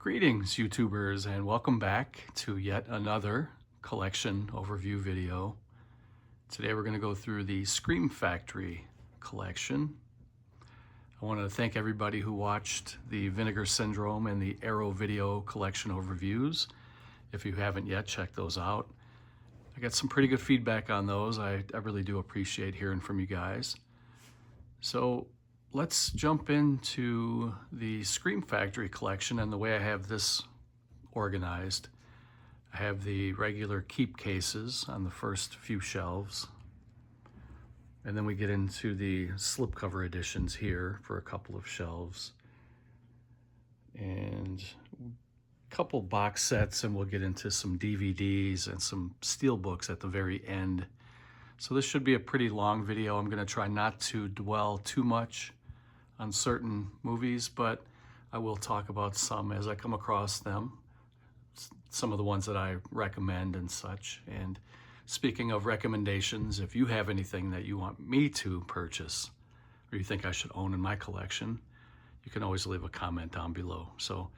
Greetings, YouTubers, and welcome back to yet another collection overview video. Today we're going to go through the Scream Factory collection. I want to thank everybody who watched the Vinegar Syndrome and the Arrow video collection overviews. If you haven't yet, check those out. I got some pretty good feedback on those. I really do appreciate hearing from you guys. So let's jump into the Scream Factory collection and the way I have this organized. I have the regular keep cases on the first few shelves. And then we get into the slipcover editions here for a couple of shelves. And a couple box sets, and we'll get into some DVDs and some Steelbooks at the very end. So this should be a pretty long video. I'm going to try not to dwell too much on certain movies, but I will talk about some as I come across them, some of the ones that I recommend and such. And speaking of recommendations, if you have anything that you want me to purchase or you think I should own in my collection, you can always leave a comment down below. So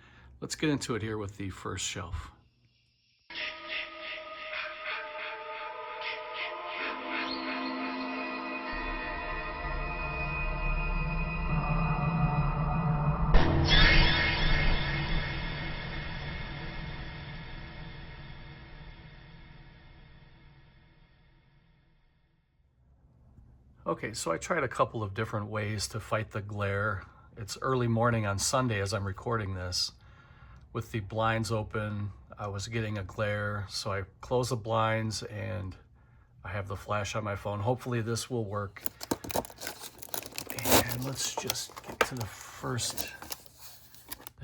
let's get into it here with the first shelf. Okay, so I tried a couple of different ways to fight the glare. It's early morning on Sunday as I'm recording this. With the blinds open, I was getting a glare, so I closed the blinds and I have the flash on my phone. Hopefully this will work. And let's just get to the first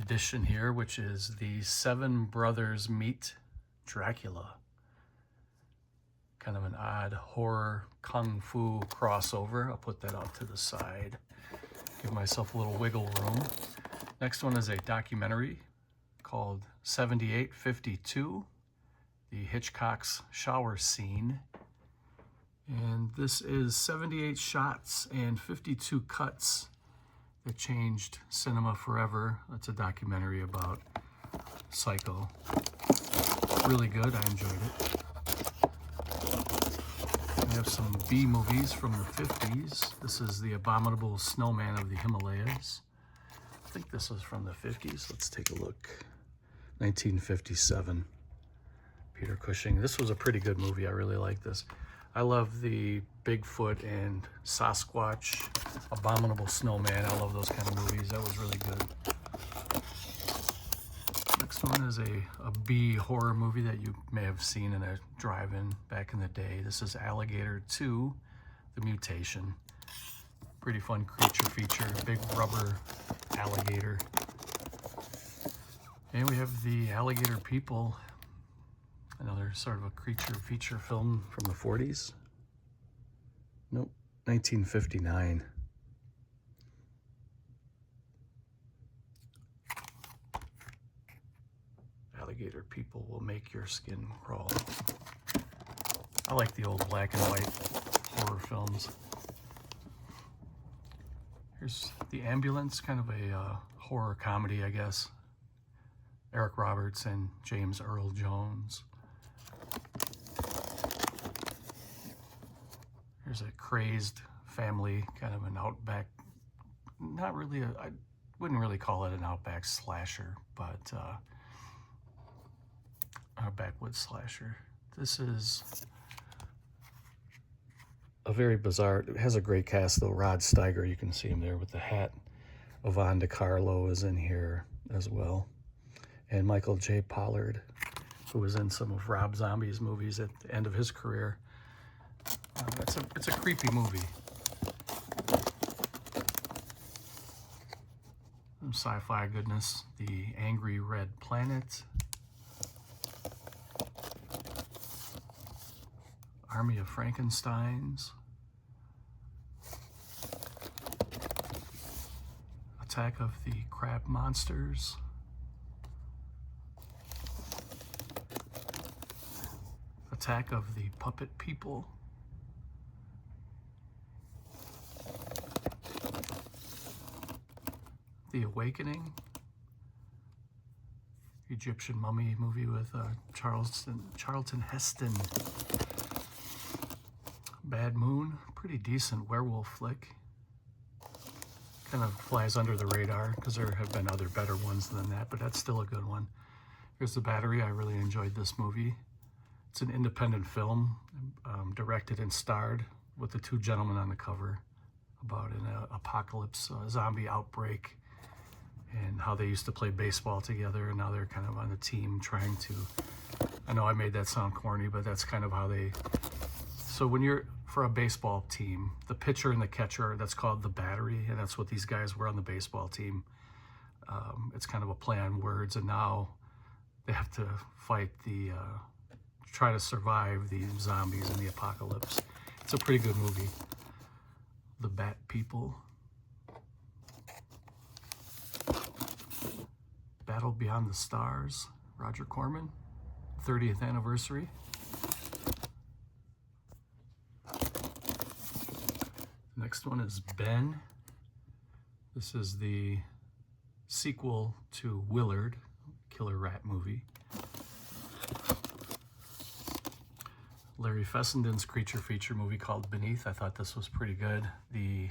edition here, which is the Seven Brothers Meet Dracula. Kind of an odd horror kung fu crossover. I'll put that off to the side. Give myself a little wiggle room. Next one is a documentary called 7852, the Hitchcock's shower scene. And this is 78 shots and 52 cuts that changed cinema forever. That's a documentary about Psycho. Really good, I enjoyed it. We have some B movies from the 50s. This is The Abominable Snowman of the Himalayas. I think this is from the 50s. Let's take a look. 1957. Peter Cushing. This was a pretty good movie. I really like this. I love the Bigfoot and Sasquatch, Abominable Snowman. I love those kind of movies. That was really good. Next one is a B horror movie that you may have seen in a drive-in back in the day. This is Alligator 2, The Mutation. Pretty fun creature feature, big rubber alligator. And we have the Alligator People, another sort of a creature feature film from the 40s. Nope, 1959. Alligator People will make your skin crawl. I like the old black and white horror films. Here's The Ambulance, kind of a horror comedy, I guess. Eric Roberts and James Earl Jones. Here's a crazed family, kind of an outback, not really, I wouldn't really call it an outback slasher, but a backwoods slasher. This is a very bizarre, it has a great cast though. Rod Steiger, you can see him there with the hat. Yvonne DiCarlo is in here as well. And Michael J. Pollard, who was in some of Rob Zombie's movies at the end of his career. It's a creepy movie. Some sci-fi goodness. The Angry Red Planet. Army of Frankensteins. Attack of the Crab Monsters. Attack of the Puppet People. The Awakening. Egyptian mummy movie with Charlton Heston. Bad Moon, pretty decent werewolf flick. Kind of flies under the radar because there have been other better ones than that, but that's still a good one. Here's The Battery. I really enjoyed this movie. It's an independent film, directed and starred with the two gentlemen on the cover about an apocalypse, zombie outbreak, and how they used to play baseball together, and now they're kind of on a team trying to, I know I made that sound corny, but that's kind of how they, so when you're, for a baseball team, the pitcher and the catcher, that's called the battery, and that's what these guys were on the baseball team. It's kind of a play on words, and now they have to fight try to survive the zombies in the apocalypse. It's a pretty good movie. The Bat People. Battle Beyond the Stars, Roger Corman, 30th anniversary. Next one is Ben. This is the sequel to Willard, killer rat movie. Larry Fessenden's creature feature movie called Beneath. I thought this was pretty good. The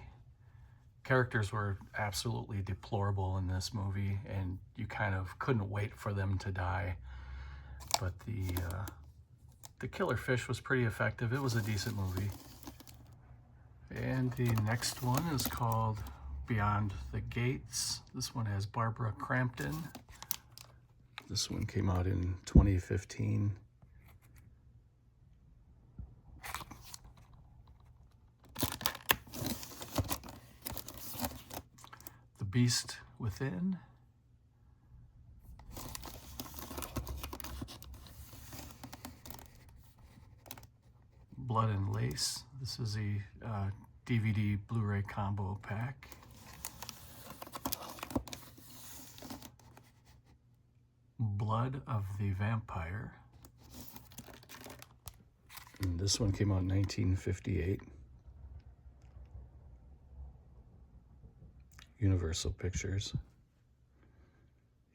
characters were absolutely deplorable in this movie, and you kind of couldn't wait for them to die. But the killer fish was pretty effective. It was a decent movie. And the next one is called Beyond the Gates. This one has Barbara Crampton. This one came out in 2015. The Beast Within. Blood and Lace. This is a DVD Blu-ray combo pack. Blood of the Vampire. And this one came out in 1958. Universal Pictures.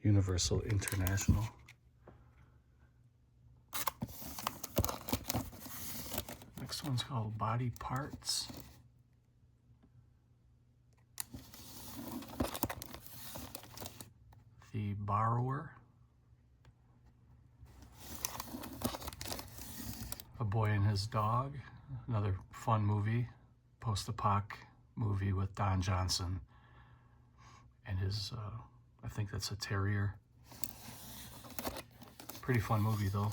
Universal International. Next one's called Body Parts. The Borrower. A Boy and His Dog. Another fun movie. Post-apoc movie with Don Johnson and his, I think that's a terrier. Pretty fun movie though.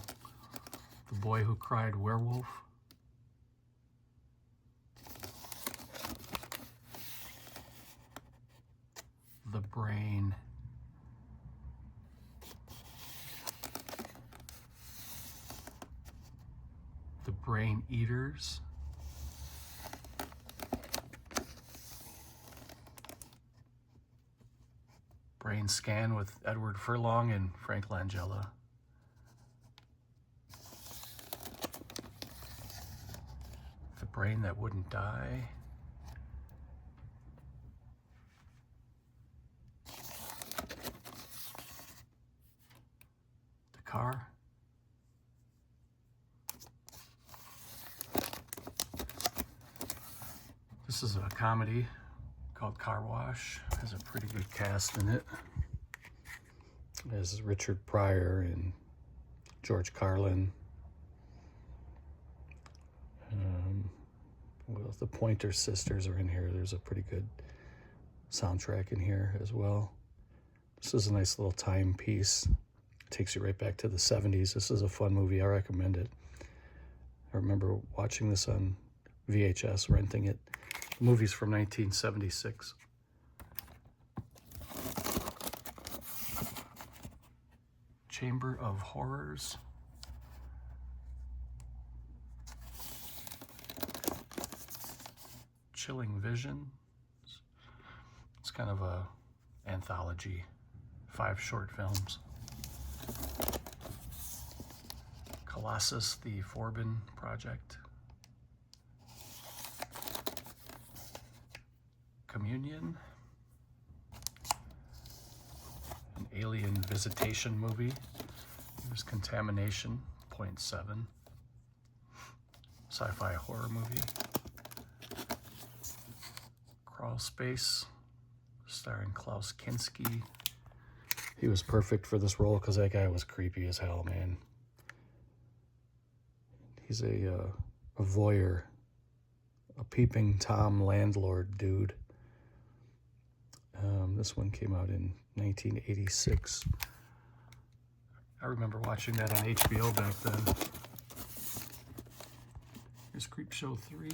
The Boy Who Cried Werewolf. The Brain. The Brain Eaters. Brain Scan with Edward Furlong and Frank Langella. The Brain That Wouldn't Die. The Car. This is a comedy called Car Wash. Has a pretty good cast in it. It has Richard Pryor and George Carlin. Well, the Pointer Sisters are in here. There's a pretty good soundtrack in here as well. This is a nice little timepiece. Takes you right back to the 70s. This is a fun movie. I recommend it. I remember watching this on VHS, renting it. The movie's from 1976. Chamber of Horrors. Chilling Vision. It's kind of a anthology, 5 short films. Colossus, the Forbin Project. Communion. An alien visitation movie. There's Contamination, 0.7. Sci-fi horror movie. Crawl Space, starring Klaus Kinski. He was perfect for this role because that guy was creepy as hell, man. He's a voyeur, a peeping Tom landlord dude. This one came out in 1986. I remember watching that on HBO back then. Here's Creepshow 3.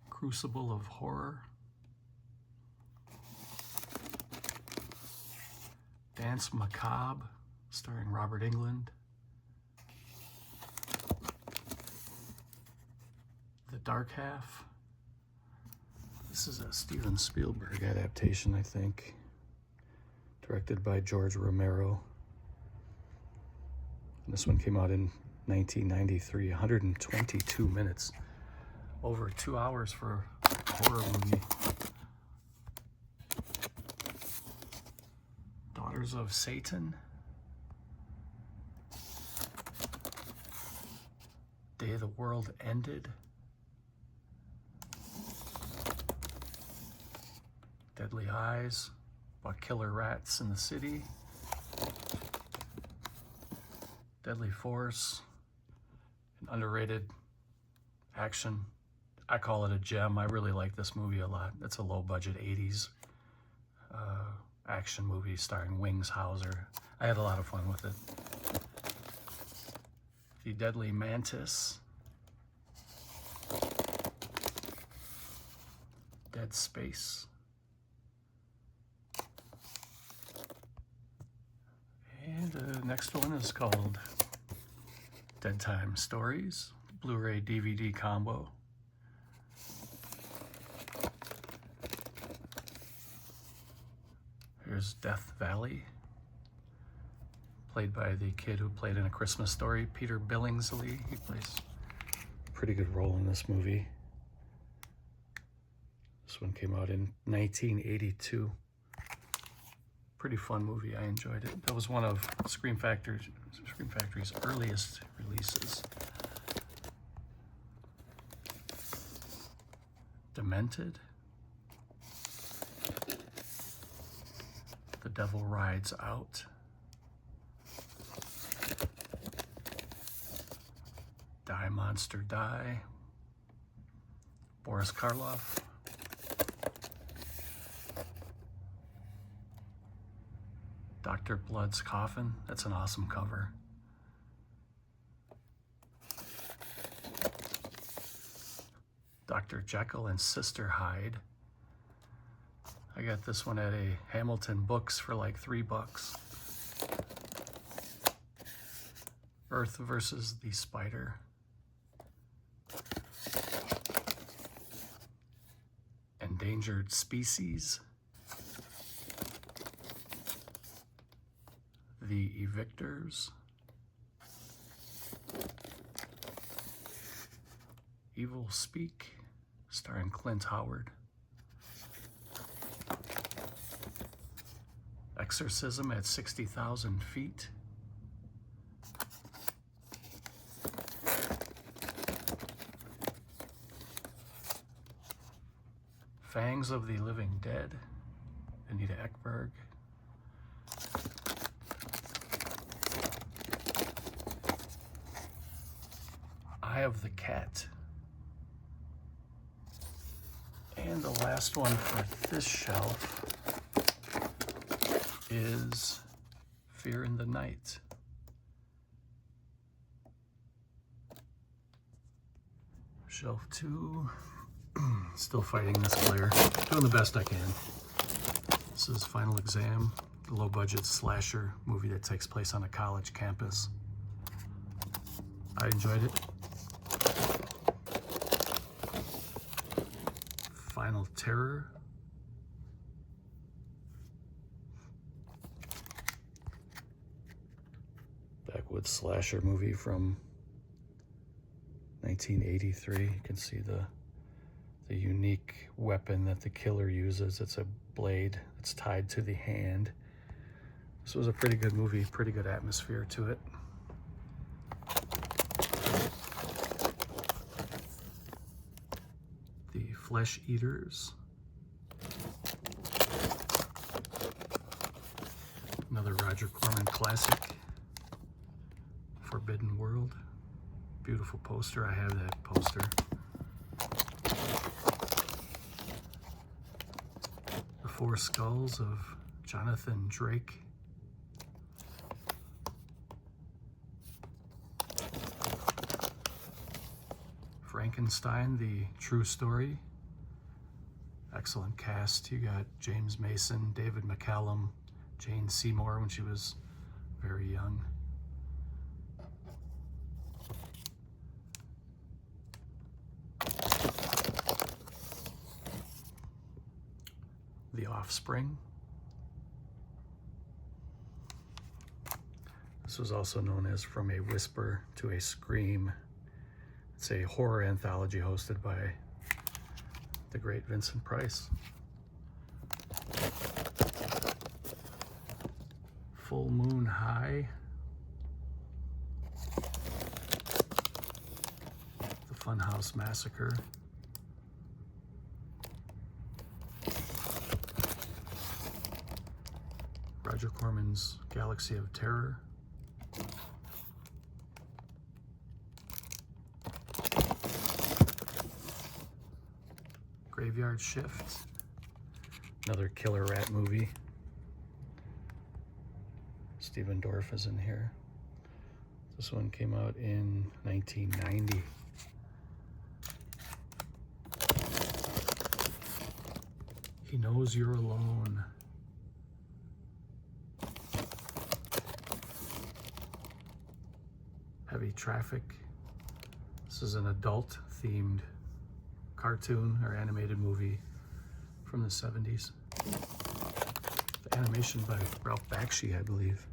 Crucible of Horror. Dance Macabre, starring Robert Englund. The Dark Half. This is a Steven Spielberg adaptation, I think. Directed by George Romero. And this one came out in 1993, 122 minutes. Over 2 hours for a horror movie. Daughters of Satan. Day the World Ended. Deadly Eyes, about killer rats in the city. Deadly Force, an underrated action. I call it a gem. I really like this movie a lot. It's a low-budget 80s action movie starring Wings Hauser. I had a lot of fun with it. The Deadly Mantis. Dead Space. And the next one is called Dead Time Stories, Blu-ray DVD combo. Here's Death Valley, played by the kid who played in A Christmas Story, Peter Billingsley. He plays a pretty good role in this movie. This one came out in 1982. Pretty fun movie. I enjoyed it. That was one of Scream Factory's earliest releases. Demented. The Devil Rides Out. Die Monster Die. Boris Karloff. Dr. Blood's Coffin. That's an awesome cover. Dr. Jekyll and Sister Hyde. I got this one at a Hamilton Books for like $3. Earth versus the Spider. Endangered Species. The Evictors. Evil Speak, starring Clint Howard. Exorcism at 60,000 Feet. Fangs of the Living Dead, Anita Ekberg. Eye of the Cat. And the last one for this shelf is Fear in the Night. Shelf 2. Still fighting this glare. Doing the best I can. This is Final Exam, the low-budget slasher movie that takes place on a college campus. I enjoyed it. Final Terror. Backwoods slasher movie from 1983. You can see the the unique weapon that the killer uses. It's a blade that's tied to the hand. This was a pretty good movie, pretty good atmosphere to it. The Flesh Eaters. Another Roger Corman classic. Forbidden World. Beautiful poster. I have that poster. The Four Skulls of Jonathan Drake. Frankenstein, the true story. Excellent cast. You got James Mason, David McCallum, Jane Seymour when she was very young. The Offspring. This was also known as From a Whisper to a Scream. It's a horror anthology hosted by the great Vincent Price. Full Moon High. The Funhouse Massacre. Roger Corman's Galaxy of Terror. Graveyard Shift. Another killer rat movie. Stephen Dorff is in here. This one came out in 1990. He Knows You're Alone. Heavy Traffic. This is an adult-themed cartoon or animated movie from the 70s. The animation by Ralph Bakshi, I believe.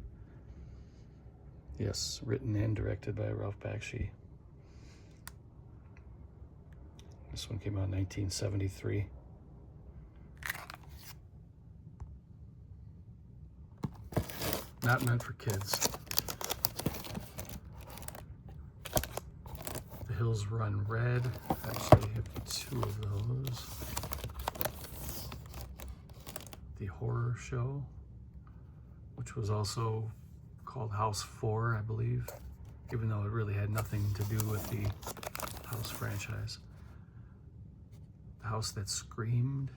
Yes, written and directed by Ralph Bakshi. This one came out in 1973. Not meant for kids. The Hills Run Red. Actually, I have two of those. The Horror Show, which was also called House 4, I believe, even though it really had nothing to do with the House franchise. The House That Screamed.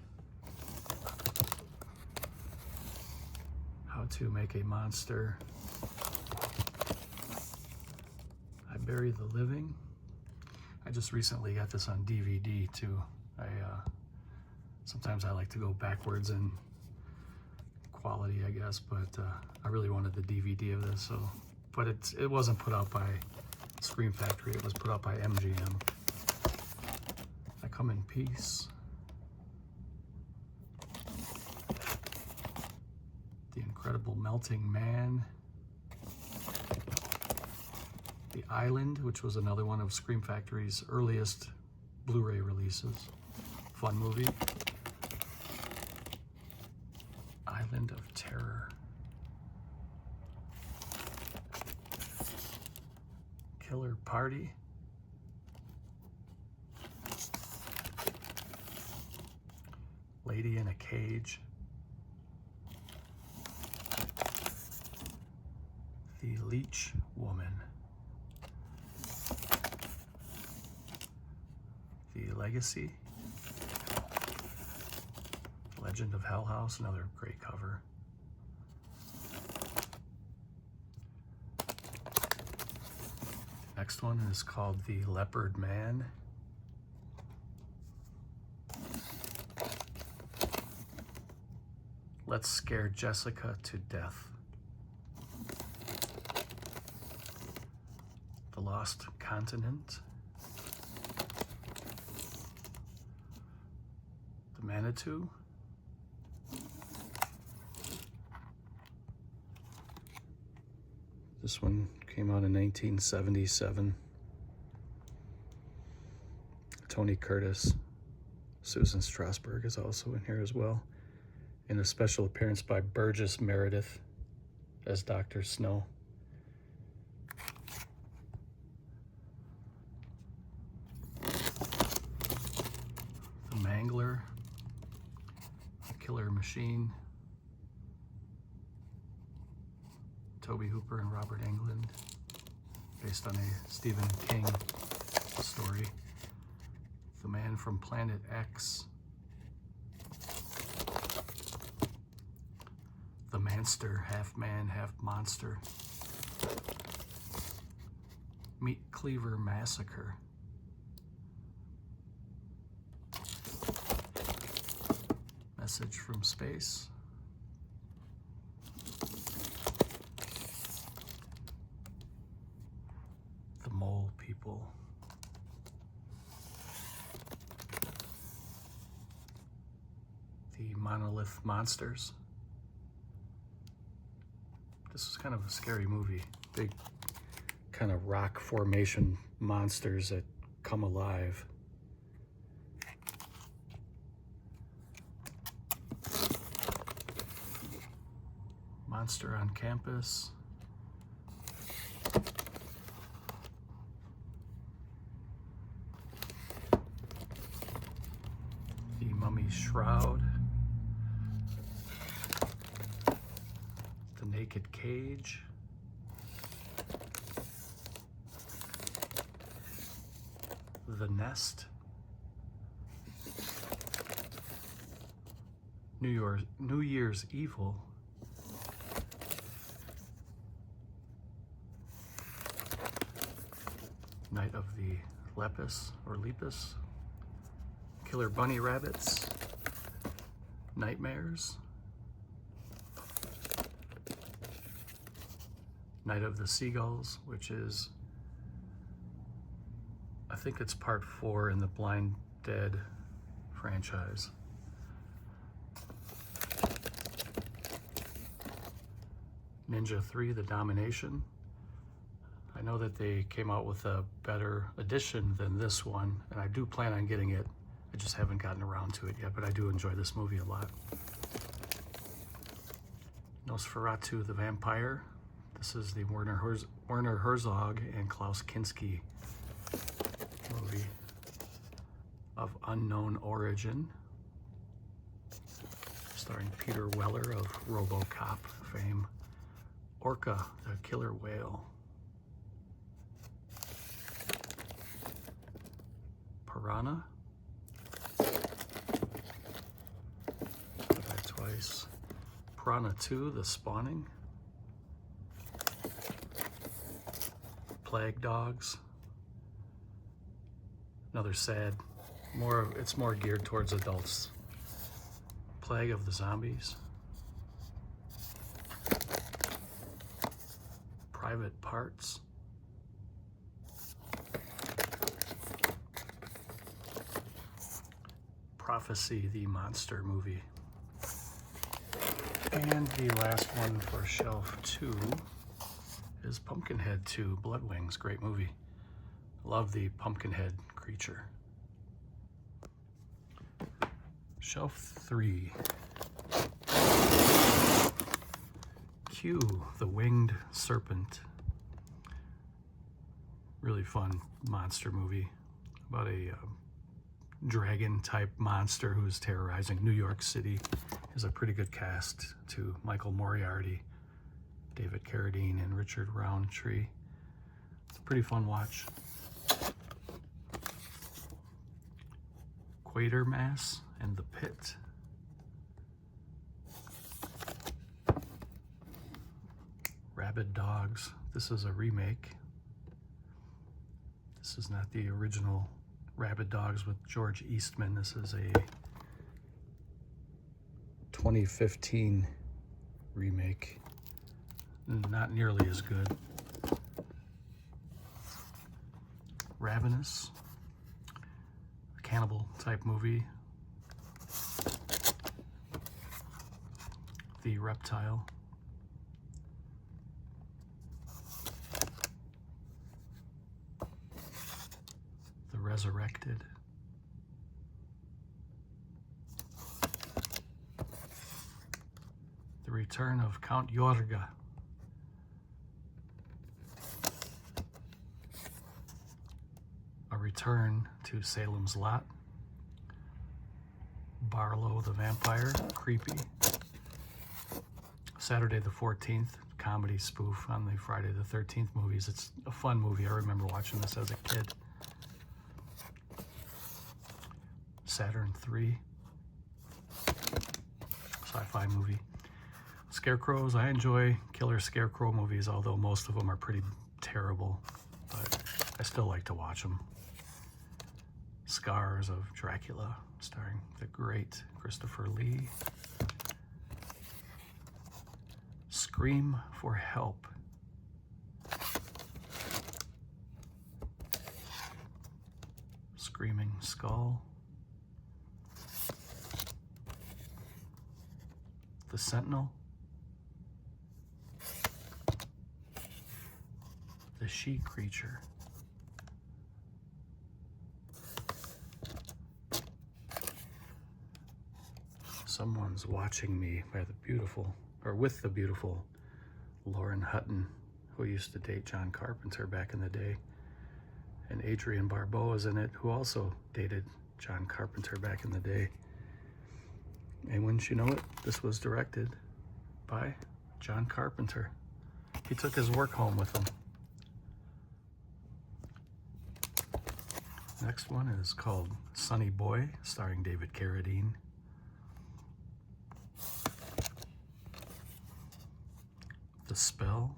How to Make a Monster. I Bury the Living. I just recently got this on DVD too. Sometimes I like to go backwards in quality, I guess, but I really wanted the DVD of this. So, but it wasn't put out by Scream Factory. It was put out by MGM. I Come in Peace. The Incredible Melting Man. The Island, which was another one of Scream Factory's earliest Blu-ray releases. Fun movie. Island of Terror. Killer Party. Lady in a Cage. The Leech Woman. The Legacy. Legend of Hell House, another great cover. Next one is called The Leopard Man. Let's Scare Jessica to Death. The Lost Continent. The Manitou. This one came out in 1977. Tony Curtis, Susan Strasberg is also in here as well, and a special appearance by Burgess Meredith as Dr. Snow. The Mangler, The Killer Machine, Toby Hooper and Robert Englund, based on a Stephen King story. The Man from Planet X, The Manster, half man, half monster, Meat Cleaver Massacre, Message from Space, The Mole People, The Monolith Monsters. This is kind of a scary movie. Big kind of rock formation monsters that come alive. Monster on Campus. The Mummy's Shroud. The Naked Cage. The Nest. New Year's Evil. Night of the Lepus or Lepus. Killer Bunny Rabbits. Nightmares. Night of the Seagulls, which is, I think it's part 4 in the Blind Dead franchise. Ninja 3, The Domination. I know that they came out with a better edition than this one, and I do plan on getting it. I just haven't gotten around to it yet, but I do enjoy this movie a lot. Nosferatu the Vampire. This is the Werner Herzog and Klaus Kinski movie of unknown origin, starring Peter Weller of RoboCop fame. Orca, the Killer Whale. Piranha. That twice. Piranha 2, The Spawning. Plague Dogs. Another sad, it's more geared towards adults. Plague of the Zombies. Private Parts. Prophecy, the monster movie. And the last one for shelf 2 is Pumpkinhead 2, Blood Wings. Great movie. Love the Pumpkinhead creature. Shelf 3. Q, the Winged Serpent. Really fun monster movie about a dragon type monster who's terrorizing New York City. Has a pretty good cast too. Michael Moriarty, David Carradine, and Richard Roundtree. It's a pretty fun watch. Quatermass and the Pit. Rabid Dogs. This is a remake. This is not the original Rabid Dogs with George Eastman. This is a 2015 remake. Not nearly as good. Ravenous, a cannibal type movie. The Reptile. The Resurrected. return of Count Yorga. A return to Salem's Lot. Barlow the Vampire, creepy. Saturday the 14th, comedy spoof on the Friday the 13th movies. It's a fun movie. I remember watching this as a kid. Saturn 3, sci-fi movie. Scarecrows, I enjoy killer scarecrow movies, although most of them are pretty terrible, but I still like to watch them. Scars of Dracula, starring the great Christopher Lee. Scream for Help. Screaming Skull. The Sentinel. The She Creature. Someone's Watching Me by the beautiful, or with the beautiful Lauren Hutton, who used to date John Carpenter back in the day. And Adrienne Barbeau is in it, who also dated John Carpenter back in the day. And wouldn't you know it, this was directed by John Carpenter. He took his work home with him. Next one is called Sonny Boy, starring David Carradine. The Spell.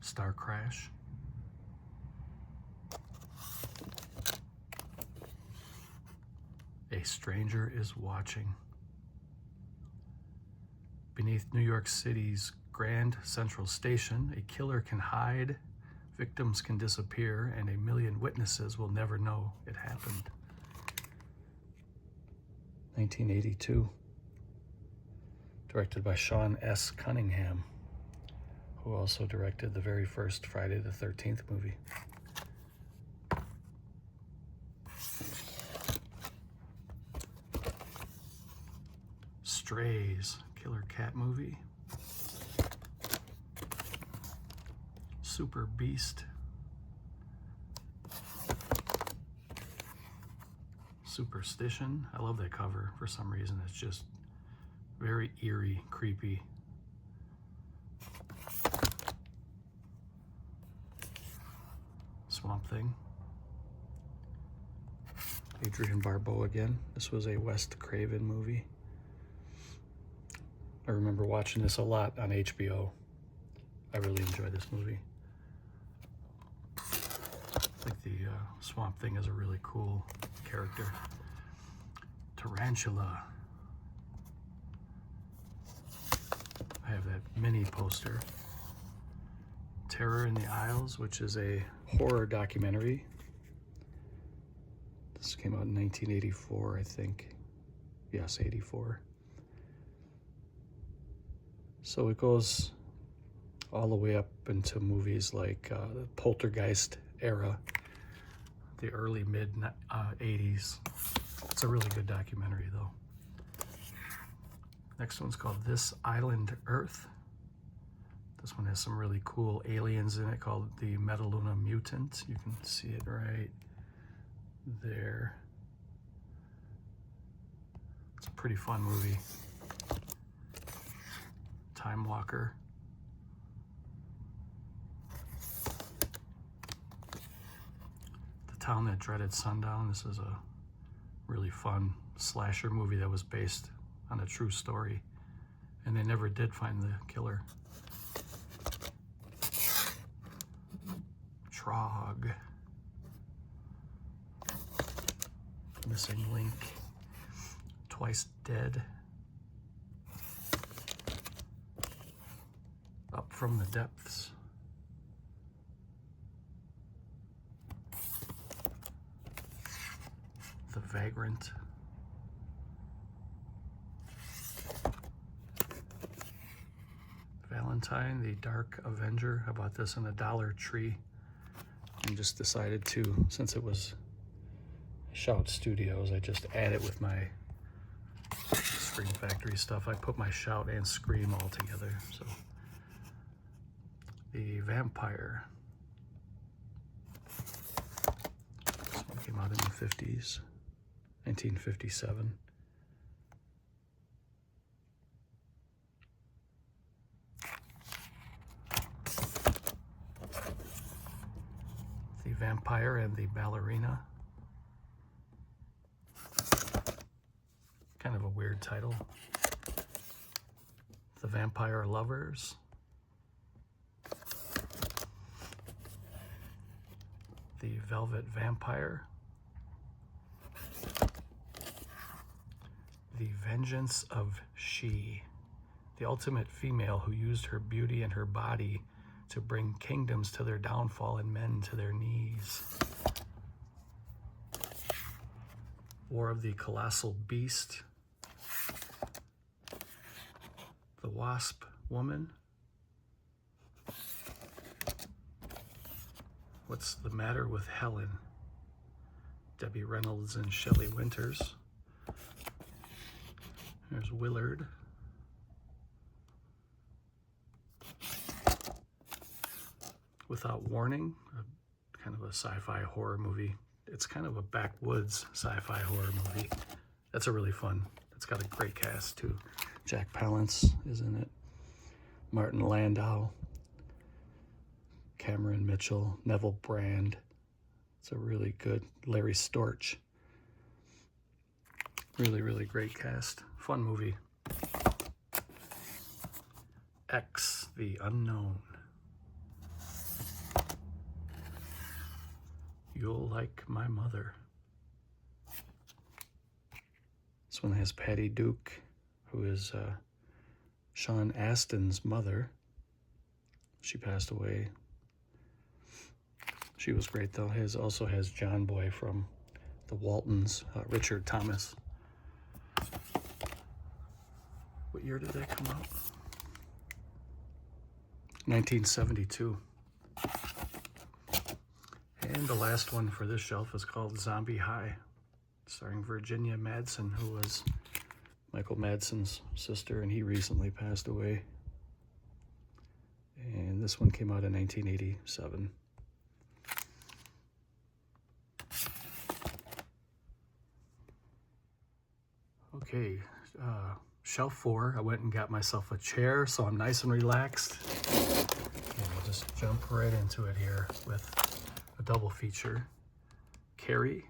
Star Crash. A Stranger is Watching. Beneath New York City's Grand Central Station, a killer can hide, victims can disappear, and a million witnesses will never know it happened. 1982. Directed by Sean S. Cunningham, who also directed the very first Friday the 13th movie. Strays, killer cat movie. Super Beast. Superstition. I love that cover for some reason. It's just very eerie, creepy. Swamp Thing. Adrienne Barbeau again. This was a Wes Craven movie. I remember watching this a lot on HBO. I really enjoyed this movie. I think the Swamp Thing is a really cool character. Tarantula. I have that mini poster. Terror in the Isles, which is a horror documentary. This came out in 1984, I think. Yes, 84. So it goes all the way up into movies like the Poltergeist era, the early mid 80s. It's a really good documentary though. Next one's called This Island Earth. This one has some really cool aliens in it called the Metaluna Mutant. You can see it right there. It's a pretty fun movie. Time Walker. The Town That Dreaded Sundown. This is a really fun slasher movie that was based on a true story, and they never did find the killer. Trog. Missing Link. Twice Dead. Up from the Depths. The Vagrant. Valentine, the Dark Avenger. I bought this in a Dollar Tree and just decided to, since it was Shout Studios. I just add it with my Scream Factory stuff. I put my Shout and Scream all together. So the Vampire. This one came out in the 50s, 1957. The Vampire and the Ballerina. Kind of a weird title. The Vampire Lovers. The Velvet Vampire. The Vengeance of She. The ultimate female who used her beauty and her body to bring kingdoms to their downfall and men to their knees. War of the Colossal Beast. The Wasp Woman. What's the Matter with Helen? Debbie Reynolds and Shelley Winters. There's Willard. Without Warning, kind of a sci-fi horror movie. It's kind of a backwoods sci-fi horror movie. That's a really fun. It's got a great cast too. Jack Palance is in it. Martin Landau. Cameron Mitchell. Neville Brand. It's a really good. Larry Storch. Really, really great cast. Fun movie. X, the Unknown. You'll Like My Mother. This one has Patty Duke, who is Sean Astin's mother. She passed away. She was great though. His also has John Boy from the Waltons, Richard Thomas. What year did that come out? 1972. And the last one for this shelf is called Zombie High, starring Virginia Madsen, who was Michael Madsen's sister, and he recently passed away. And this one came out in 1987. Okay, shelf 4, I went and got myself a chair, so I'm nice and relaxed. And I'll just jump right into it here with a double feature. Carrie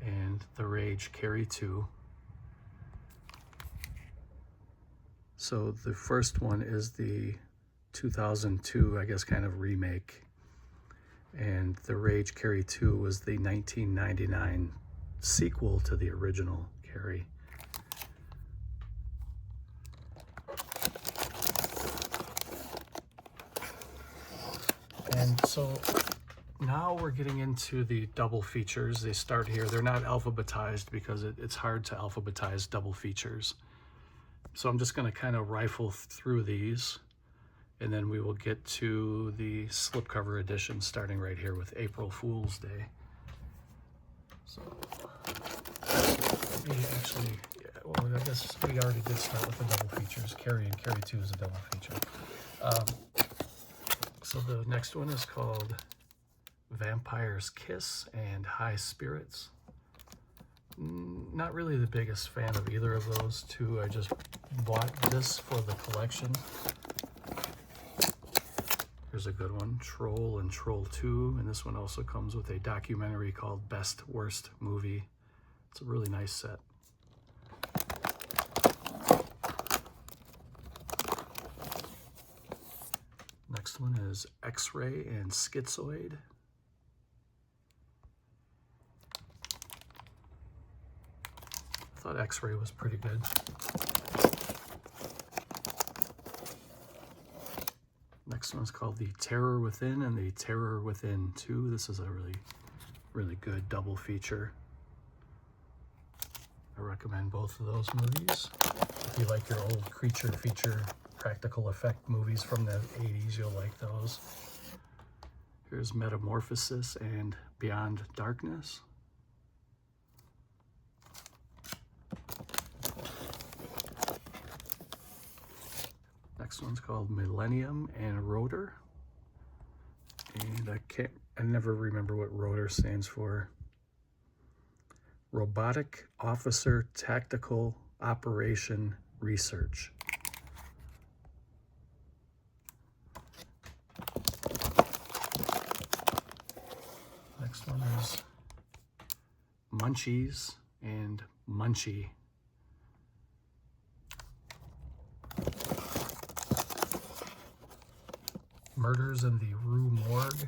and The Rage, Carrie 2. So the first one is the 2002, I guess, kind of remake. And The Rage, Carrie 2 was the 1999 sequel to the original Carrie. And so now we're getting into the double features. They start here. They're not alphabetized because it's hard to alphabetize double features. So I'm just going to kind of rifle through these, and then we will get to the slipcover edition starting right here with April Fool's Day. So we actually, well, I guess we already did start with the double features. Carrie and Carrie 2 is a double feature. So the next one is called Vampire's Kiss and High Spirits. Not really the biggest fan of either of those two. I just bought this for the collection. Here's a good one, Troll and Troll 2, and this one also comes with a documentary called Best Worst Movie. It's a really nice set. Next one is X-Ray and Schizoid. I thought X-Ray was pretty good. Next one's called The Terror Within and The Terror Within 2. This is a really, really good double feature. I recommend both of those movies. If you like your old creature feature practical effect movies from the 80s, you'll like those. Here's Metamorphosis and Beyond Darkness. Next one's called Millennium and Rotor. And I never remember what Rotor stands for. Robotic Officer Tactical Operation Research. Next one is Munchies and Munchie. Murders in the Rue Morgue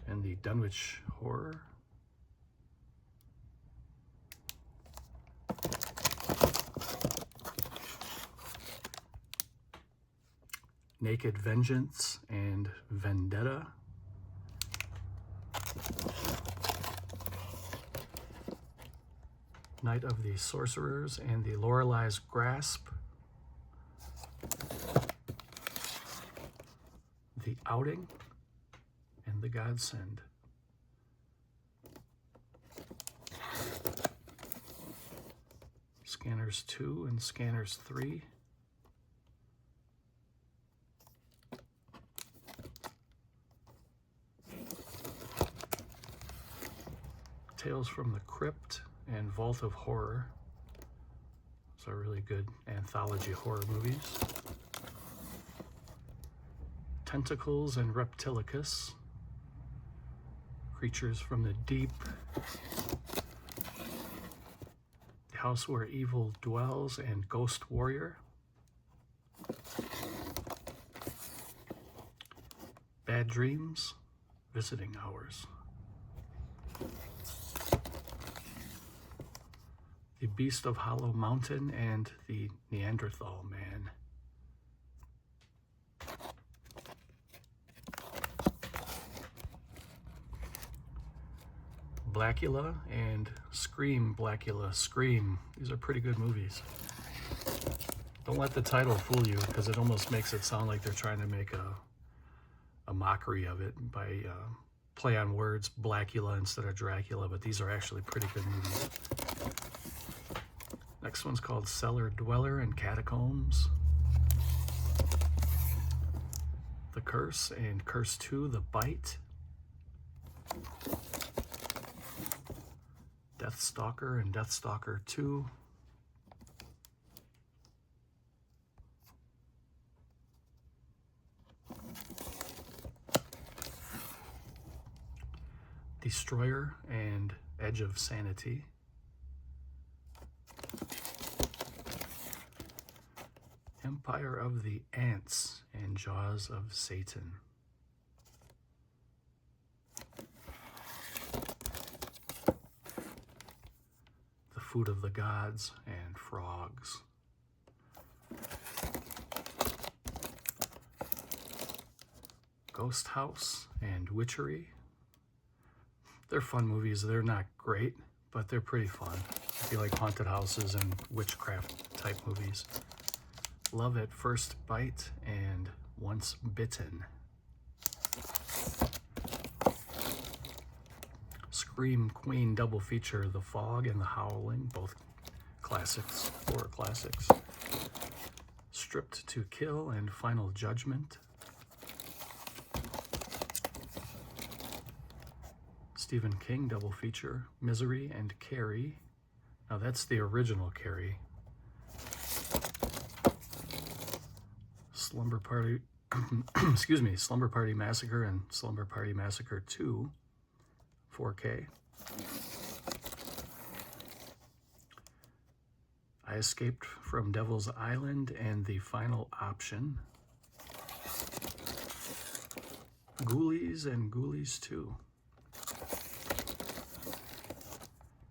and the Dunwich Horror. Naked Vengeance and Vendetta. Night of the Sorcerers and the Lorelei's Grasp. The Outing and The Godsend. Scanners 2 and Scanners 3. Tales from the Crypt and Vault of Horror. Those are really good anthology horror movies. Tentacles and Reptilicus. Creatures from the Deep. The House Where Evil Dwells and Ghost Warrior. Bad Dreams, Visiting Hours. The Beast of Hollow Mountain and the Neanderthal Man. Blackula and Scream, Blackula, Scream. These are pretty good movies. Don't let the title fool you, because it almost makes it sound like they're trying to make a mockery of it by play on words, Blackula instead of Dracula, but these are actually pretty good movies. Next one's called Cellar Dweller and Catacombs. The Curse and Curse 2, The Bite. Deathstalker and Deathstalker 2. Destroyer and Edge of Sanity. Empire of the Ants and Jaws of Satan. The Food of the Gods and Frogs. Ghost House and Witchery. They're fun movies. They're not great, but they're pretty fun. If you like haunted houses and witchcraft type movies. Love at First Bite and Once Bitten. Scream Queen double feature, The Fog and The Howling, both classics, horror classics. Stripped to Kill and Final Judgment. Stephen King double feature, Misery and Carrie. Now that's the original Carrie. Slumber Party, excuse me, Slumber Party Massacre and Slumber Party Massacre 2, 4K. I Escaped from Devil's Island and The Final Option. Ghoulies and Ghoulies 2.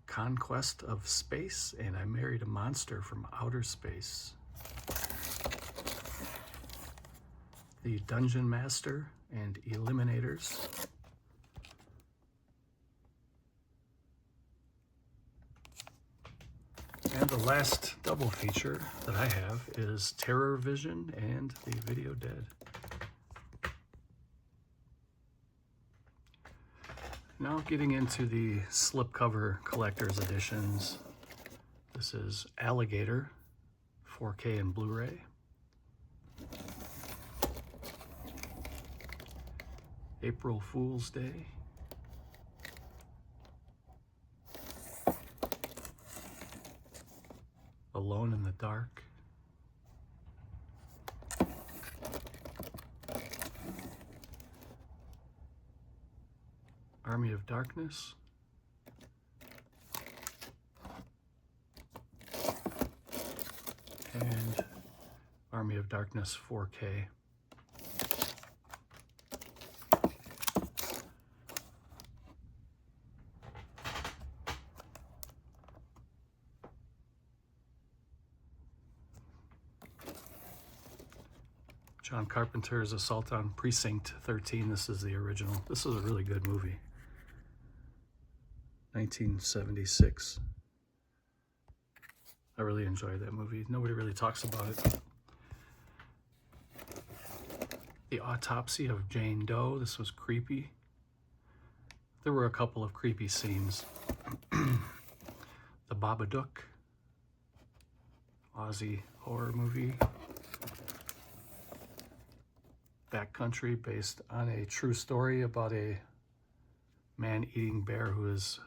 Conquest of Space and I Married a Monster from Outer Space. The Dungeon Master and Eliminators. And the last double feature that I have is Terror Vision and The Video Dead. Now getting into the slipcover collector's editions. This is Alligator, 4K and Blu-ray. April Fool's Day. Alone in the Dark. Army of Darkness. And Army of Darkness 4K. John Carpenter's Assault on Precinct 13. This is the original. This is a really good movie. 1976. I really enjoyed that movie. Nobody really talks about it. The Autopsy of Jane Doe. This was creepy. There were a couple of creepy scenes. The Babadook. Aussie horror movie. Backcountry, based on a true story about a man-eating bear who is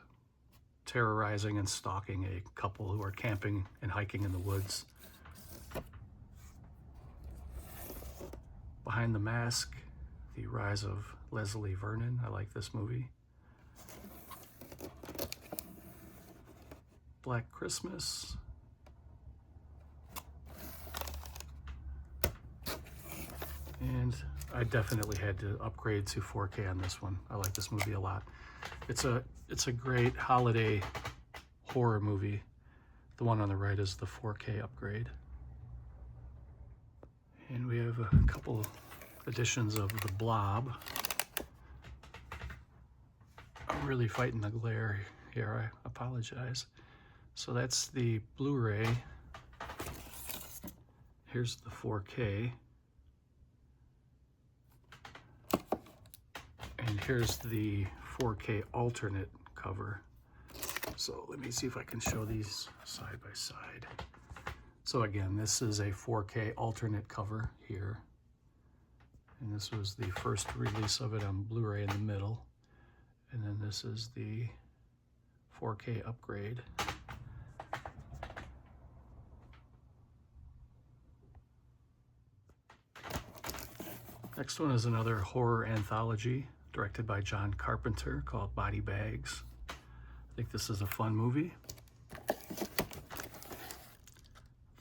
terrorizing and stalking a couple who are camping and hiking in the woods. Behind the Mask, The Rise of Leslie Vernon. I like this movie. Black Christmas. And I definitely had to upgrade to 4K on this one. I like this movie a lot. It's a great holiday horror movie. The one on the right is the 4K upgrade. And we have a couple editions of The Blob. I'm really fighting the glare here, I apologize. So that's the Blu-ray. Here's the 4K. And here's the 4K alternate cover. So let me see if I can show these side by side. So again, this is a 4K alternate cover here. And this was the first release of it on Blu-ray in the middle. And then this is the 4K upgrade. Next one is another horror anthology directed by John Carpenter called Body Bags. I think this is a fun movie.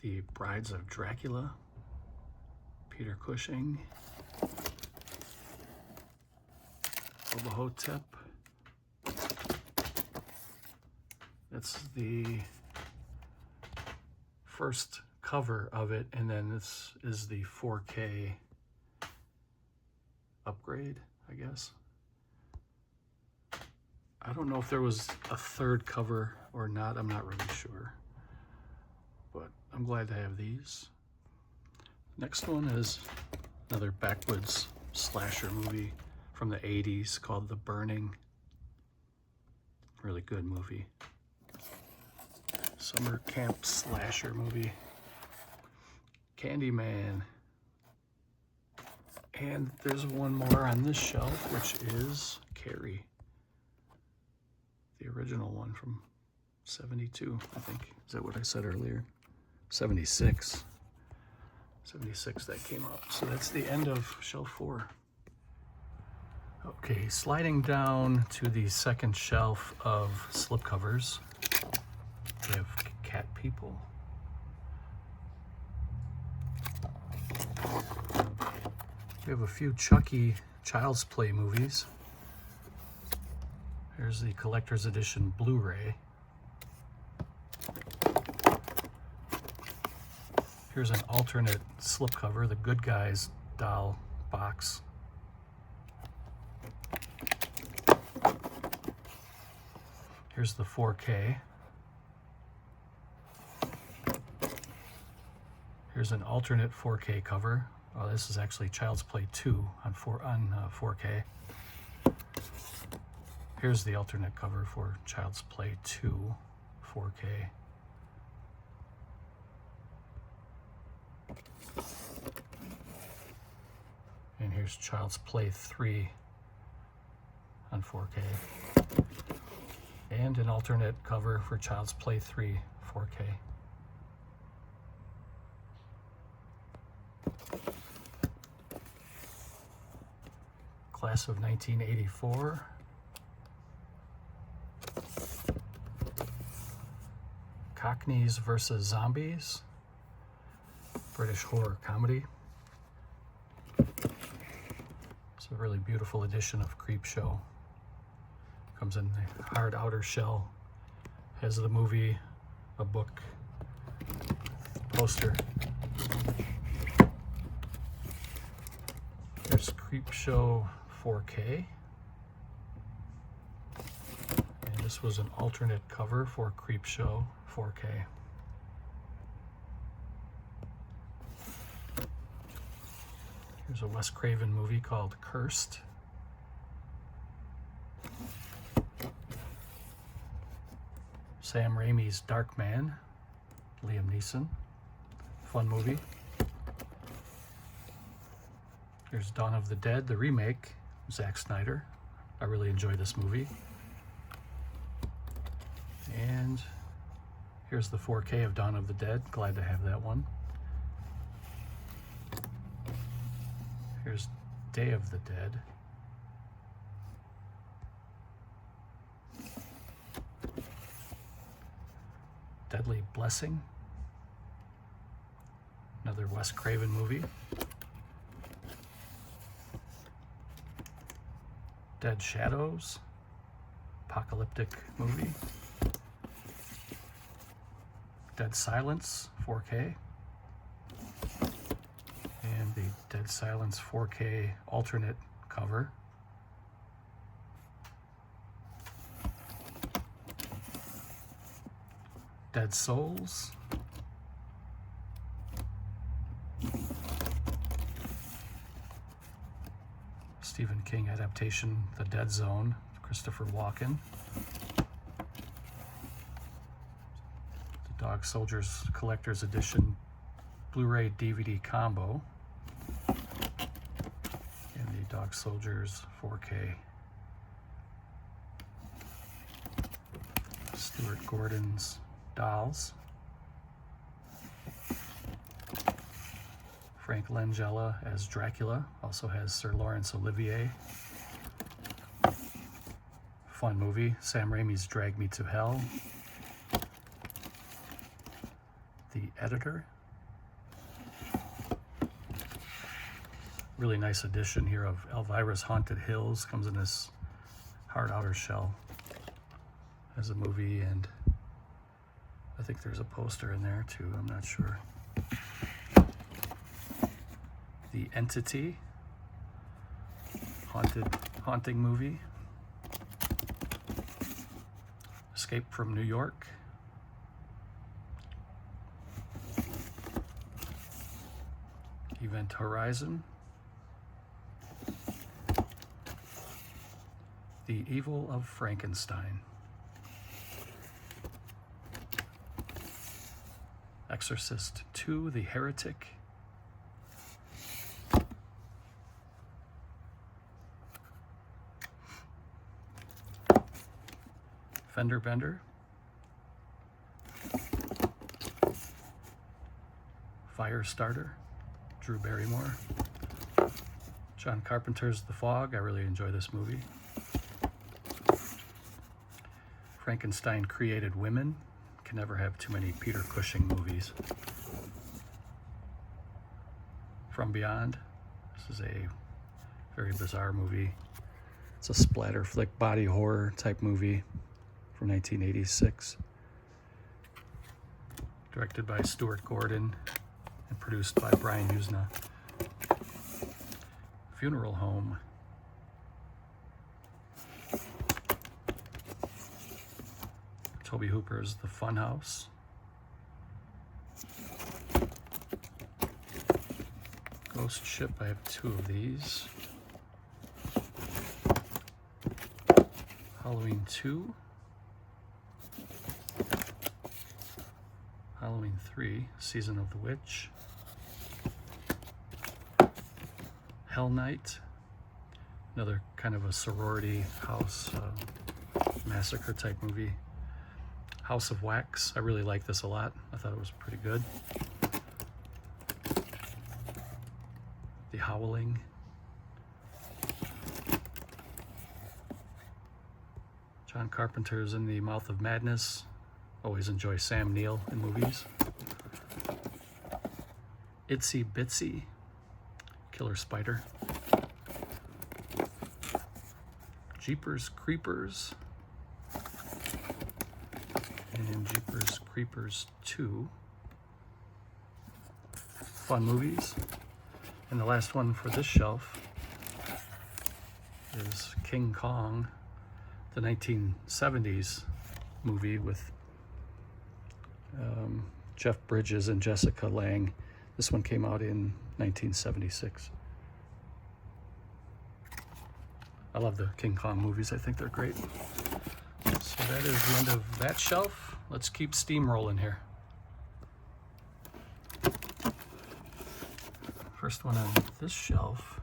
The Brides of Dracula, Peter Cushing, Obahotep. That's the first cover of it, and then this is the 4K upgrade, I guess. I don't know if there was a third cover or not. I'm not really sure. But I'm glad to have these. Next one is another backwoods slasher movie from the 80s called The Burning. Really good movie. Summer camp slasher movie. Candyman. And there's one more on this shelf, which is Carrie. The original one from 72, I think. Is that what I said earlier? 76. 76 that came up. So that's the end of shelf 4. Okay, sliding down to the second shelf of slipcovers, we have Cat People. We have a few Chucky Child's Play movies. Here's the collector's edition Blu-ray. Here's an alternate slipcover, the Good Guys doll box. Here's the 4K. Here's an alternate 4K cover. Oh, this is actually Child's Play 2 on 4K. Here's the alternate cover for Child's Play 2 4K. And here's Child's Play 3 on 4K. And an alternate cover for Child's Play 3 4K. Class of 1984. Cockneys versus Zombies. British horror comedy. It's a really beautiful edition of Creepshow. Comes in the hard outer shell. Has the movie, a book, poster. There's Creepshow 4K. And this was an alternate cover for Creepshow 4K. Here's a Wes Craven movie called Cursed. Sam Raimi's Dark Man, Liam Neeson. Fun movie. Here's Dawn of the Dead, the remake, Zack Snyder. I really enjoy this movie. And here's the 4K of Dawn of the Dead. Glad to have that one. Here's Day of the Dead. Deadly Blessing. Another Wes Craven movie. Dead Shadows. Apocalyptic movie. Dead Silence 4K. And the Dead Silence 4K alternate cover. Dead Souls. Stephen King adaptation, The Dead Zone, Christopher Walken. The Dog Soldiers Collector's Edition Blu-ray DVD combo. And the Dog Soldiers 4K. Stuart Gordon's Dolls. Frank Langella as Dracula, also has Sir Laurence Olivier. Fun movie. Sam Raimi's Drag Me to Hell. The Editor. Really nice edition here of Elvira's Haunted Hills. Comes in this hard outer shell as a movie, and I think there's a poster in there too, I'm not sure. The Entity, haunting movie. Escape from New York. Event Horizon. The Evil of Frankenstein. Exorcist 2, The Heretic. Fender Bender. Firestarter, Drew Barrymore. John Carpenter's The Fog. I really enjoy this movie. Frankenstein Created Women. Can never have too many Peter Cushing movies. From Beyond. This is a very bizarre movie. It's a splatter flick, body horror type movie from 1986. Directed by Stuart Gordon and produced by Brian Usna. Funeral Home. Toby Hooper's The Funhouse. Ghost Ship, I have 2 of these. Halloween 2. Halloween 3, Season of the Witch. Hell Night. Another kind of a sorority house massacre type movie. House of Wax. I really like this a lot. I thought it was pretty good. The Howling. John Carpenter's In the Mouth of Madness. Always enjoy Sam Neill in movies. Itsy Bitsy. Killer Spider. Jeepers Creepers. And Jeepers Creepers 2. Fun movies. And the last one for this shelf is King Kong, the 1970s movie with Jeff Bridges and Jessica Lange. This one came out in 1976. I love the King Kong movies. I think they're great. So that is the end of that shelf. Let's keep steamrolling here. First one on this shelf,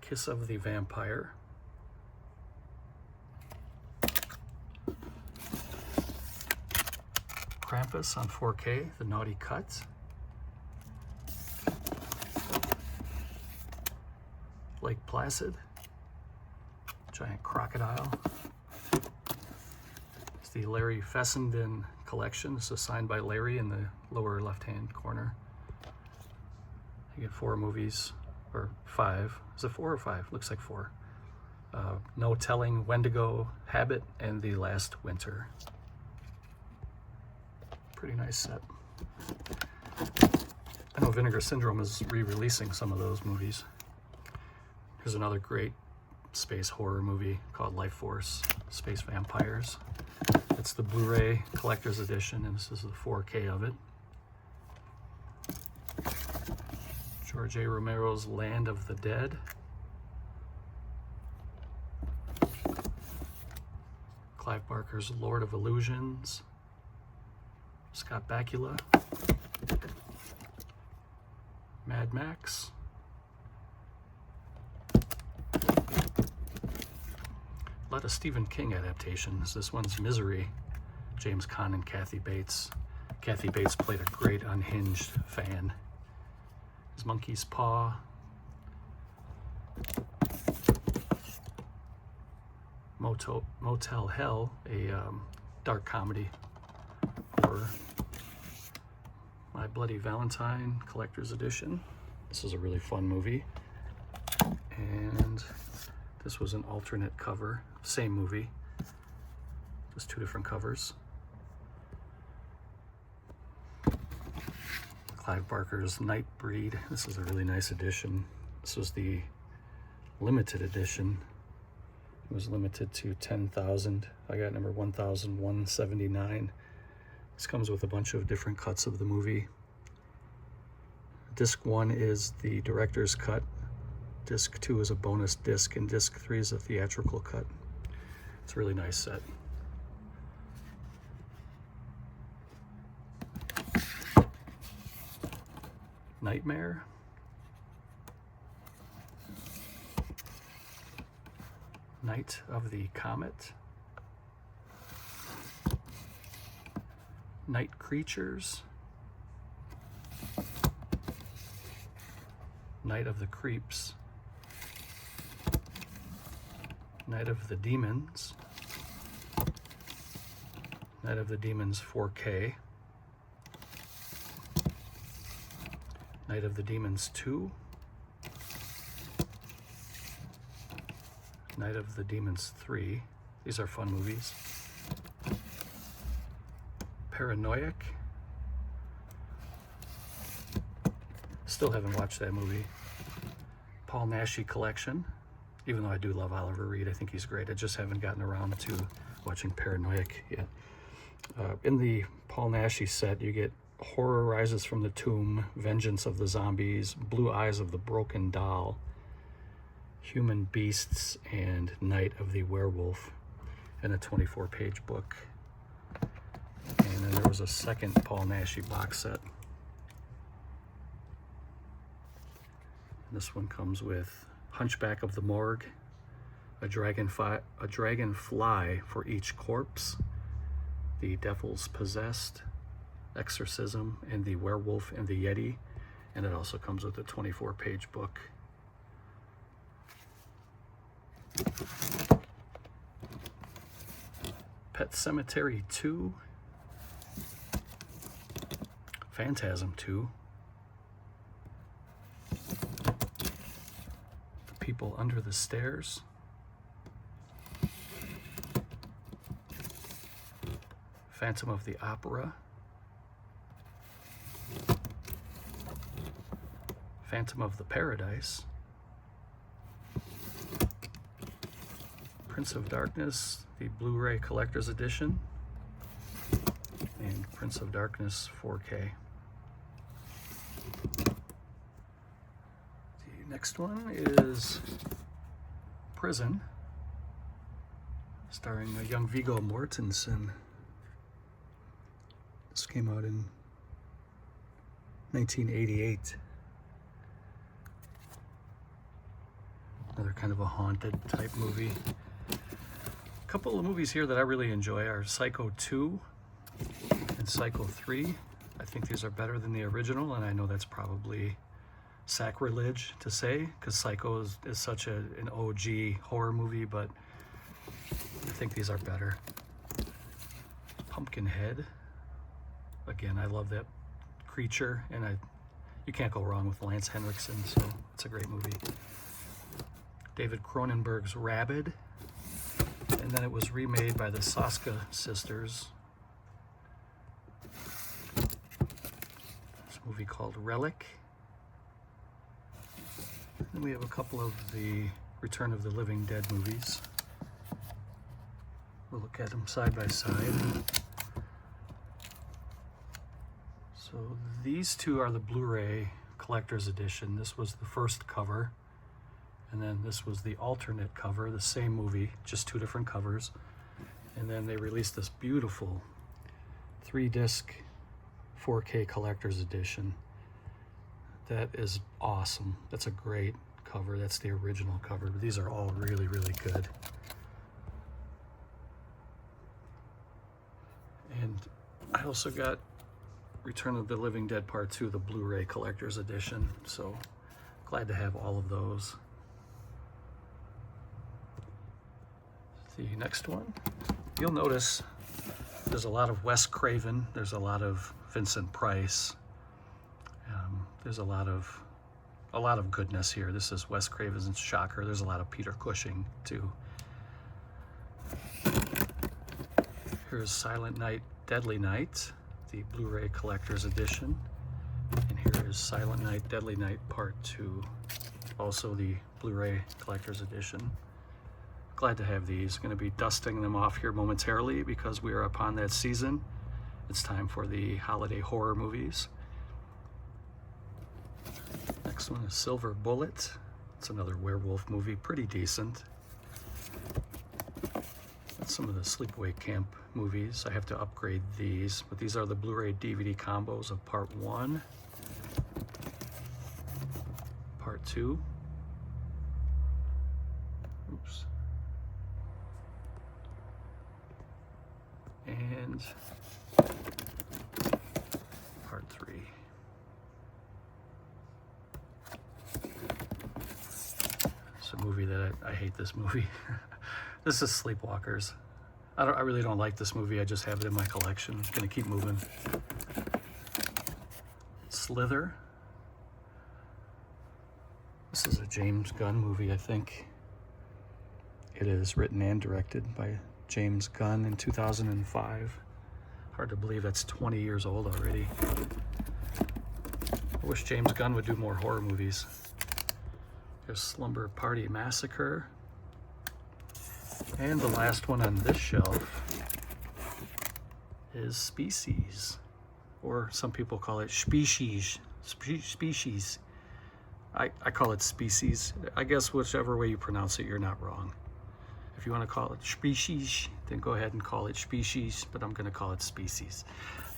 Kiss of the Vampire. Krampus on 4K, The Naughty Cut. Lake Placid, giant crocodile. It's the Larry Fessenden collection. This is signed by Larry in the lower left-hand corner. You get 4 movies, or 5. Is it 4 or 5? Looks like 4. No Telling, Wendigo, Habit, and The Last Winter. Pretty nice set. I know Vinegar Syndrome is re-releasing some of those movies. Here's another great space horror movie called Life Force, Space Vampires. It's the Blu-ray Collector's Edition, and this is the 4K of it. George A. Romero's Land of the Dead. Clive Barker's Lord of Illusions. Scott Bakula. Mad Max. A lot of Stephen King adaptations. This one's Misery. James Caan and Kathy Bates. Kathy Bates played a great unhinged fan. There's Monkey's Paw. Motel Hell, a dark comedy horror. My Bloody Valentine Collector's Edition. This is a really fun movie. And this was an alternate cover, same movie, just 2 different covers. Clive Barker's Nightbreed. This is a really nice edition. This was the limited edition. It was limited to 10,000. I got number 1,179. This comes with a bunch of different cuts of the movie. Disc 1 is the director's cut. Disc 2 is a bonus disc, and disc 3 is a theatrical cut. It's a really nice set. Nightmare. Night of the Comet. Night Creatures. Night of the Creeps. Night of the Demons. Night of the Demons 4K. Night of the Demons 2. Night of the Demons 3. These are fun movies. Paranoiac. Still haven't watched that movie. Paul Naschy Collection. Even though I do love Oliver Reed, I think he's great. I just haven't gotten around to watching Paranoiac yet. In the Paul Naschy set, you get Horror Rises from the Tomb, Vengeance of the Zombies, Blue Eyes of the Broken Doll, Human Beasts, and Night of the Werewolf, in a 24-page book. And then there was a second Paul Naschy box set. This one comes with Hunchback of the Morgue, a dragonfly for each corpse, The Devil's Possessed, Exorcism, and The Werewolf and the Yeti. And it also comes with a 24-page book. Pet Sematary 2, Phantasm 2, The People Under the Stairs, Phantom of the Opera, Phantom of the Paradise, Prince of Darkness, the Blu-ray Collector's Edition, and Prince of Darkness 4K. The next one is Prison, starring a young Viggo Mortensen. This came out in 1988. Another kind of a haunted type movie. A couple of movies here that I really enjoy are Psycho 2 and Psycho 3. I think these are better than the original, and I know that's probably sacrilege to say, because Psycho is such an OG horror movie, but I think these are better. Pumpkinhead. Again, I love that creature, and you can't go wrong with Lance Henriksen, so it's a great movie. David Cronenberg's Rabid, and then it was remade by the Soska sisters. This movie called Relic. And we have a couple of the Return of the Living Dead movies. We'll look at them side by side. So these two are the Blu-ray Collector's Edition. This was the first cover. And then this was the alternate cover, the same movie, just two different covers. And then they released this beautiful 3-disc 4K collector's edition. That is awesome. That's a great cover. That's the original cover. But these are all really, really good. And I also got Return of the Living Dead Part 2, the Blu-ray collector's edition. So glad to have all of those. The next one, you'll notice there's a lot of Wes Craven, there's a lot of Vincent Price, there's a lot of goodness here. This is Wes Craven's Shocker. There's a lot of Peter Cushing too. Here's Silent Night, Deadly Night, the Blu-ray Collector's Edition, and here is Silent Night, Deadly Night Part 2, also the Blu-ray Collector's Edition. Glad to have these. Going to be dusting them off here momentarily because we are upon that season. It's time for the holiday horror movies. Next one is Silver Bullet. It's another werewolf movie, pretty decent. That's some of the sleepaway camp movies. I have to upgrade these, but these are the Blu-ray DVD combos of Part 1, Part 2. Oops. And Part 3. It's a movie that I hate this movie. This is Sleepwalkers. I really don't like this movie. I just have it in my collection. I'm gonna keep moving. Slither. This is a James Gunn movie, I think. It is written and directed by James Gunn in 2005. Hard to believe that's 20 years old already. I wish James Gunn would do more horror movies. There's Slumber Party Massacre. And the last one on this shelf is Species, or some people call it Species. Species. I call it Species. I guess whichever way you pronounce it, you're not wrong. If you want to call it Species, then go ahead and call it Species, but I'm going to call it Species.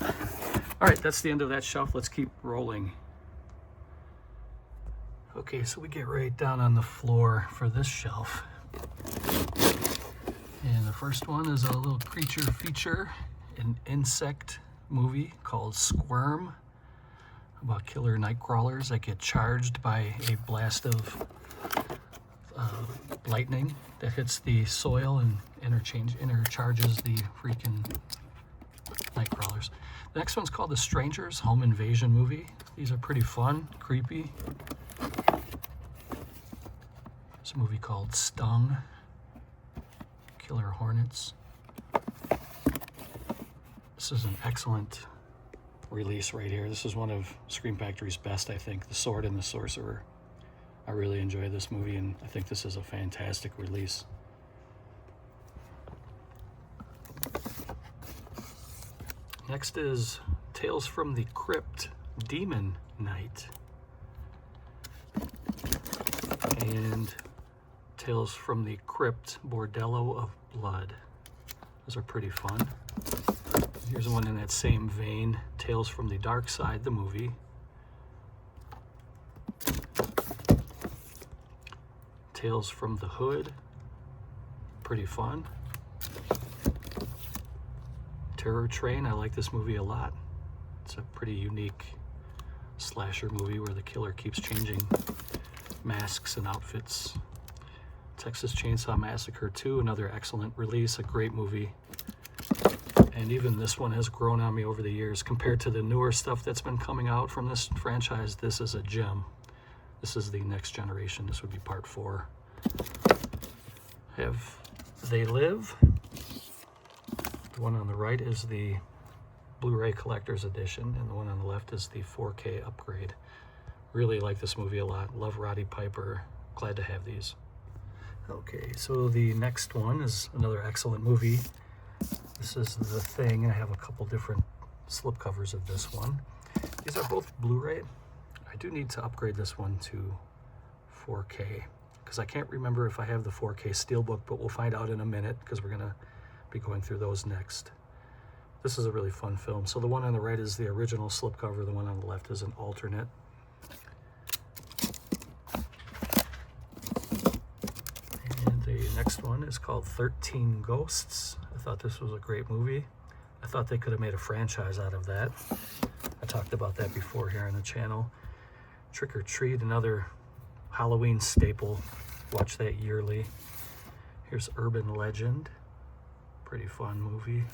All right, that's the end of that shelf. Let's keep rolling. Okay, so we get right down on the floor for this shelf. And the first one is a little creature feature, an insect movie called Squirm, about killer night crawlers that get charged by a blast of lightning that hits the soil and intercharges the freaking night crawlers. The next one's called The Strangers Home Invasion movie. These are pretty fun, creepy. There's a movie called Stung, Killer Hornets. This is an excellent release right here. This is one of Scream Factory's best, I think. The Sword and the Sorcerer. I really enjoy this movie, and I think this is a fantastic release. Next is Tales from the Crypt, Demon Night. And Tales from the Crypt, Bordello of Blood. Those are pretty fun. Here's one in that same vein, Tales from the Dark Side, the movie. Tales from the Hood, pretty fun. Terror Train, I like this movie a lot. It's a pretty unique slasher movie where the killer keeps changing masks and outfits. Texas Chainsaw Massacre 2, another excellent release, a great movie. And even this one has grown on me over the years. Compared to the newer stuff that's been coming out from this franchise, this is a gem. This is the next generation. This would be part 4. I have They Live. The one on the right is the Blu-ray Collector's Edition, and the one on the left is the 4K upgrade. Really like this movie a lot. Love Roddy Piper. Glad to have these. Okay, so the next one is another excellent movie. This is The Thing. I have a couple different slipcovers of this one. These are both Blu-ray. I do need to upgrade this one to 4K because I can't remember if I have the 4K Steelbook, but we'll find out in a minute because we're going to be going through those next. This is a really fun film. So the one on the right is the original slipcover. The one on the left is an alternate. And the next one is called 13 Ghosts. I thought this was a great movie. I thought they could have made a franchise out of that. I talked about that before here on the channel. Trick or Treat, another Halloween staple. Watch that yearly. Here's Urban Legend. Pretty fun movie.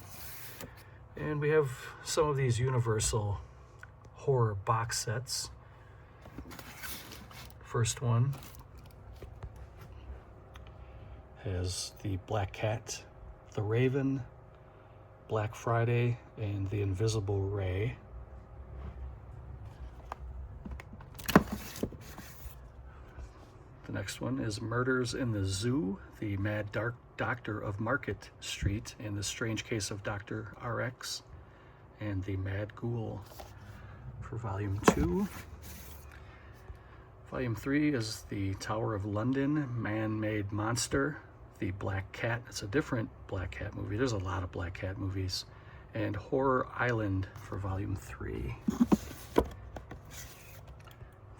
And we have some of these Universal horror box sets. First one has the Black Cat, The Raven, Black Friday, and The Invisible Ray. The next one is Murders in the Zoo, The Mad Doctor of Market Street, and The Strange Case of Dr. RX, and The Mad Ghoul for Volume 2. Volume 3 is The Tower of London, Man-Made Monster, The Black Cat. It's a different Black Cat movie. There's a lot of Black Cat movies. And Horror Island for Volume 3.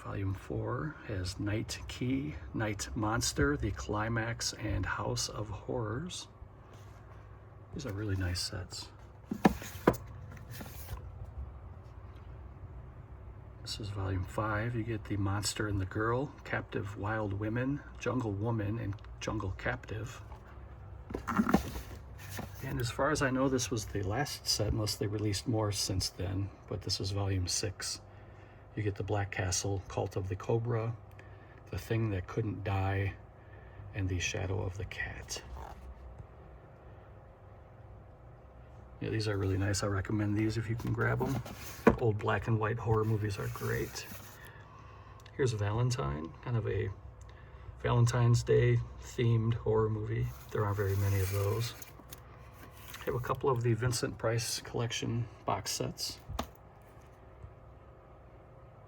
Volume 4 has Night Key, Night Monster, The Climax, and House of Horrors. These are really nice sets. This is Volume 5. You get The Monster and the Girl, Captive Wild Women, Jungle Woman, and Jungle Captive. And as far as I know, this was the last set, unless they released more since then, but this is Volume 6. You get The Black Castle, Cult of the Cobra, The Thing That Couldn't Die, and The Shadow of the Cat. Yeah, these are really nice. I recommend these if you can grab them. Old black and white horror movies are great. Here's Valentine, kind of a Valentine's Day themed horror movie. There aren't very many of those. I have a couple of the Vincent Price collection box sets.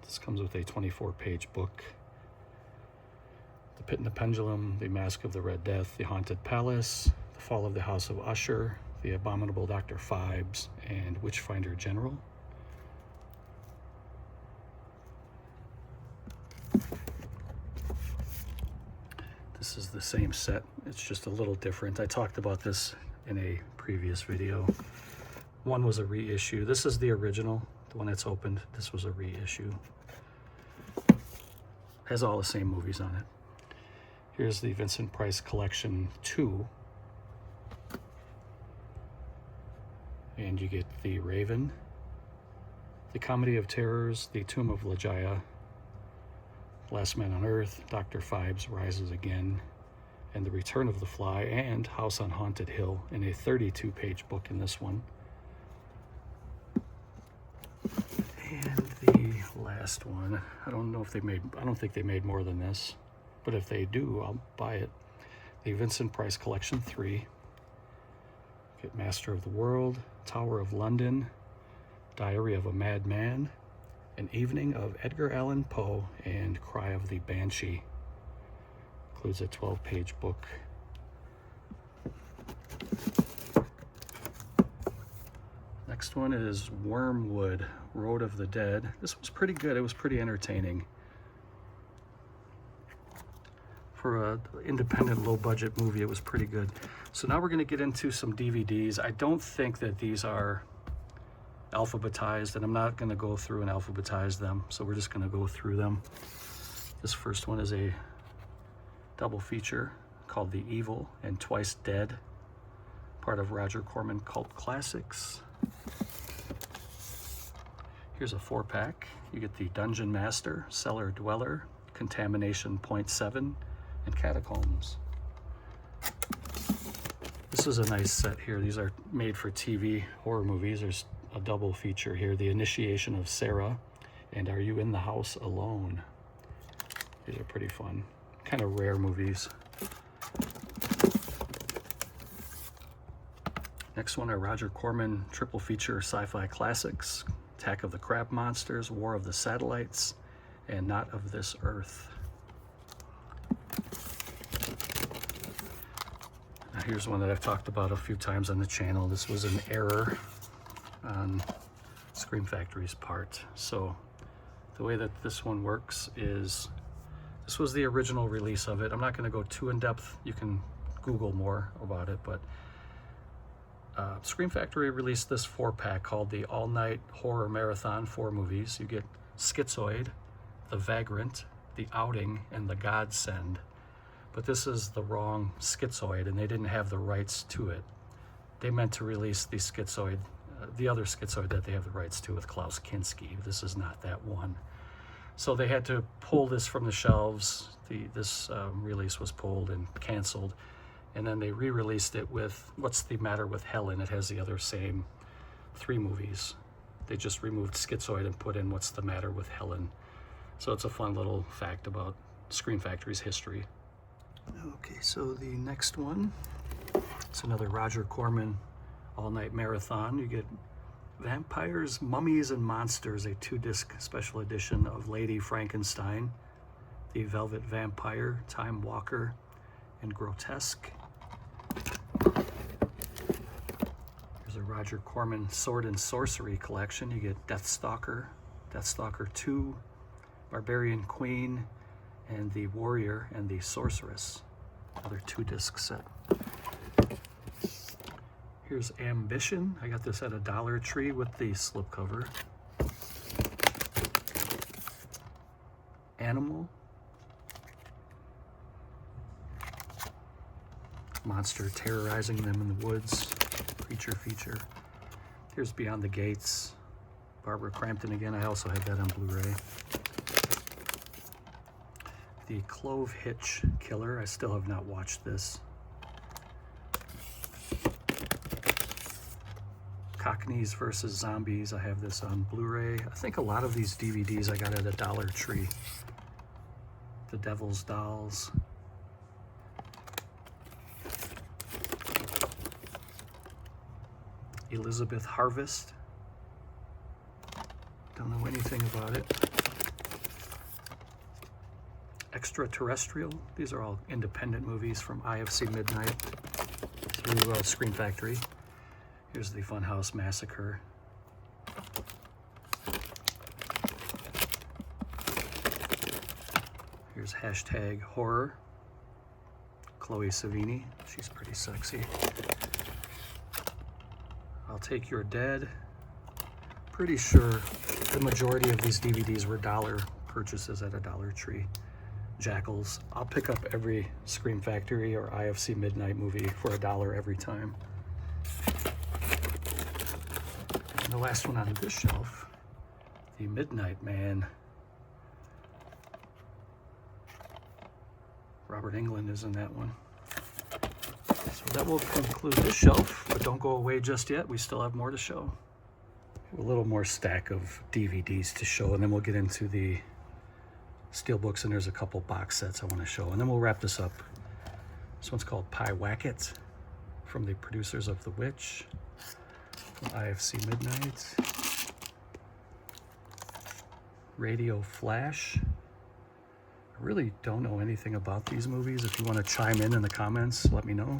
This comes with a 24-page book. The Pit and the Pendulum, The Mask of the Red Death, The Haunted Palace, The Fall of the House of Usher, The Abominable Dr. Phibes, and Witchfinder General. This is the same set, it's just a little different. I talked about this in a previous video. One was a reissue. This is the original, the one that's opened. This was a reissue. Has all the same movies on it. Here's the Vincent Price Collection 2. And you get The Raven, The Comedy of Terrors, The Tomb of Ligeia, Last Man on Earth, Dr. Phibes Rises Again, and The Return of the Fly, and House on Haunted Hill in a 32-page book in this one. And the last one, I don't think they made more than this, but if they do, I'll buy it. The Vincent Price Collection 3. Get Master of the World, Tower of London, Diary of a Madman, An Evening of Edgar Allan Poe, and Cry of the Banshee. Includes a 12-page book. Next one is Wormwood, Road of the Dead. This was pretty good. It was pretty entertaining. For an independent, low-budget movie, it was pretty good. So now we're going to get into some DVDs. I don't think that these are alphabetized, and I'm not going to go through and alphabetize them, so we're just going to go through them. This first one is a double feature called The Evil and Twice Dead, part of Roger Corman Cult Classics. Here's a 4-pack. You get the Dungeon Master, Cellar Dweller, Contamination Point 7, and Catacombs. This is a nice set here. These are made for TV horror movies. There's a double feature here, The Initiation of Sarah and Are You in the House Alone? These are pretty fun. Kind of rare movies. Next one are Roger Corman triple feature sci-fi classics, Attack of the Crab Monsters, War of the Satellites, and Not of This Earth. Now here's one that I've talked about a few times on the channel. This was an error on Scream Factory's part. So the way that this one works is, this was the original release of it. I'm not going to go too in depth. You can Google more about it, but Scream Factory released this 4-pack called the All Night Horror Marathon, 4 movies. You get Schizoid, The Vagrant, The Outing, and The Godsend. But this is the wrong Schizoid, and they didn't have the rights to it. They meant to release the Schizoid, the other Schizoid that they have the rights to with Klaus Kinski. This is not that one. So they had to pull this from the shelves. This release was pulled and canceled. And then they re-released it with What's the Matter with Helen. It has the other same 3 movies. They just removed Schizoid and put in What's the Matter with Helen. So it's a fun little fact about Scream Factory's history. Okay, so the next one, it's another Roger Corman all-night marathon. You get Vampires, Mummies, and Monsters, a 2-disc special edition of Lady Frankenstein, The Velvet Vampire, Time Walker, and Grotesque. There's a Roger Corman Sword and Sorcery collection. You get Deathstalker, Deathstalker 2, Barbarian Queen, and The Warrior and the Sorceress. Another 2-disc set. Here's Ambition. I got this at a Dollar Tree with the slipcover. Animal. Monster terrorizing them in the woods. Creature feature. Here's Beyond the Gates. Barbara Crampton again. I also have that on Blu-ray. The Clove Hitch Killer. I still have not watched this. Cockneys versus Zombies. I have this on Blu-ray. I think a lot of these DVDs I got at a Dollar Tree. The Devil's Dolls. Elizabeth Harvest. Don't know anything about it. Extraterrestrial. These are all independent movies from IFC Midnight through Scream Factory. Here's the Funhouse Massacre. Here's Hashtag Horror. Chloe Savini. She's pretty sexy. I'll Take Your Dead. Pretty sure the majority of these DVDs were dollar purchases at a Dollar Tree. Jackals. I'll pick up every Scream Factory or IFC Midnight movie for $1 every time. And the last one on this shelf, The Midnight Man. Robert Englund is in that one. So that will conclude this shelf, but don't go away just yet. We still have more to show. A little more stack of DVDs to show, and then we'll get into the Steelbooks, and there's a couple box sets I want to show, and then we'll wrap this up. This one's called Pie Wacket, from the producers of The Witch, from IFC Midnight. Radio Flash. I really don't know anything about these movies. If you want to chime in the comments, let me know.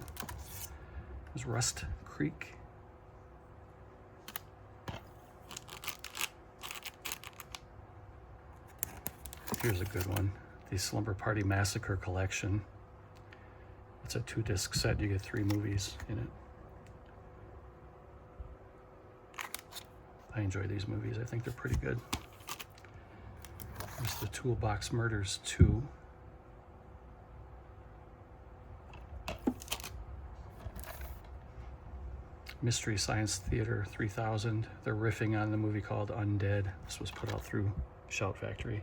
There's Rust Creek. Here's a good one. The Slumber Party Massacre Collection. It's a 2-disc set. You get 3 movies in it. I enjoy these movies. I think they're pretty good. There's the Toolbox Murders 2. Mystery Science Theater 3000. They're riffing on the movie called Undead. This was put out through Shout Factory.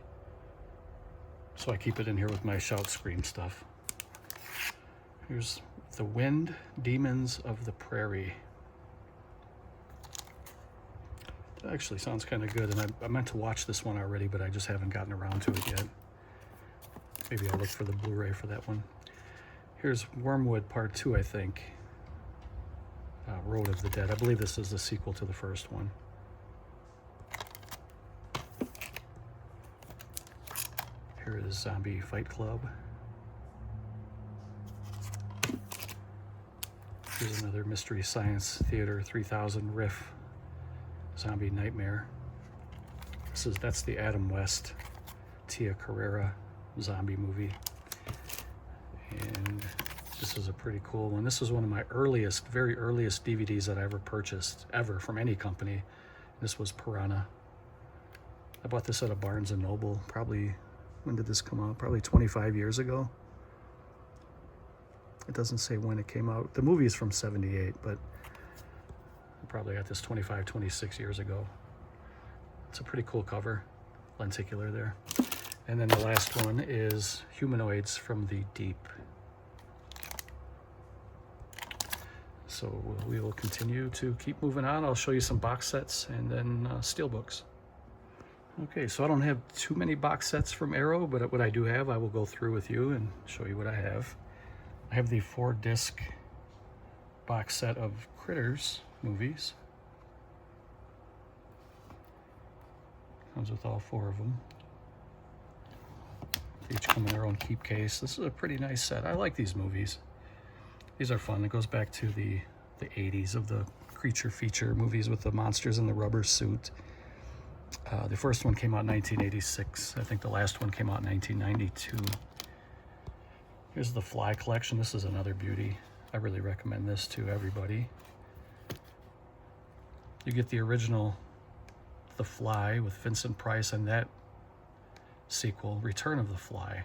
So I keep it in here with my Shout Scream stuff. Here's The Wind, Demons of the Prairie. That actually sounds kind of good, and I meant to watch this one already, but I just haven't gotten around to it yet. Maybe I'll look for the Blu-ray for that one. Here's Wormwood Part 2, I think. Road of the Dead. I believe this is the sequel to the first one. Here is Zombie Fight Club. Here's another Mystery Science Theater 3000 riff. Zombie Nightmare. That's the Adam West, Tia Carrera zombie movie. And this is a pretty cool one. This was one of my very earliest DVDs that I ever purchased, ever, from any company. This was Piranha. I bought this at a Barnes & Noble, probably, when did this come out? Probably 25 years ago. It doesn't say when it came out. The movie is from '78, but I probably got this 25, 26 years ago. It's a pretty cool cover, lenticular there. And then the last one is Humanoids from the Deep. So we will continue to keep moving on. I'll show you some box sets and then Steelbooks. Okay, so I don't have too many box sets from Arrow, but what I do have, I will go through with you and show you what I have. I have the 4-disc box set of Critters movies. Comes with all 4 of them. They each come in their own keep case. This is a pretty nice set. I like these movies. These are fun. It goes back to the 80s of the creature feature movies with the monsters in the rubber suit. The first one came out in 1986. I think the last one came out in 1992. Here's the Fly collection. This is another beauty. I really recommend this to everybody. You get the original The Fly with Vincent Price and that sequel, Return of the Fly.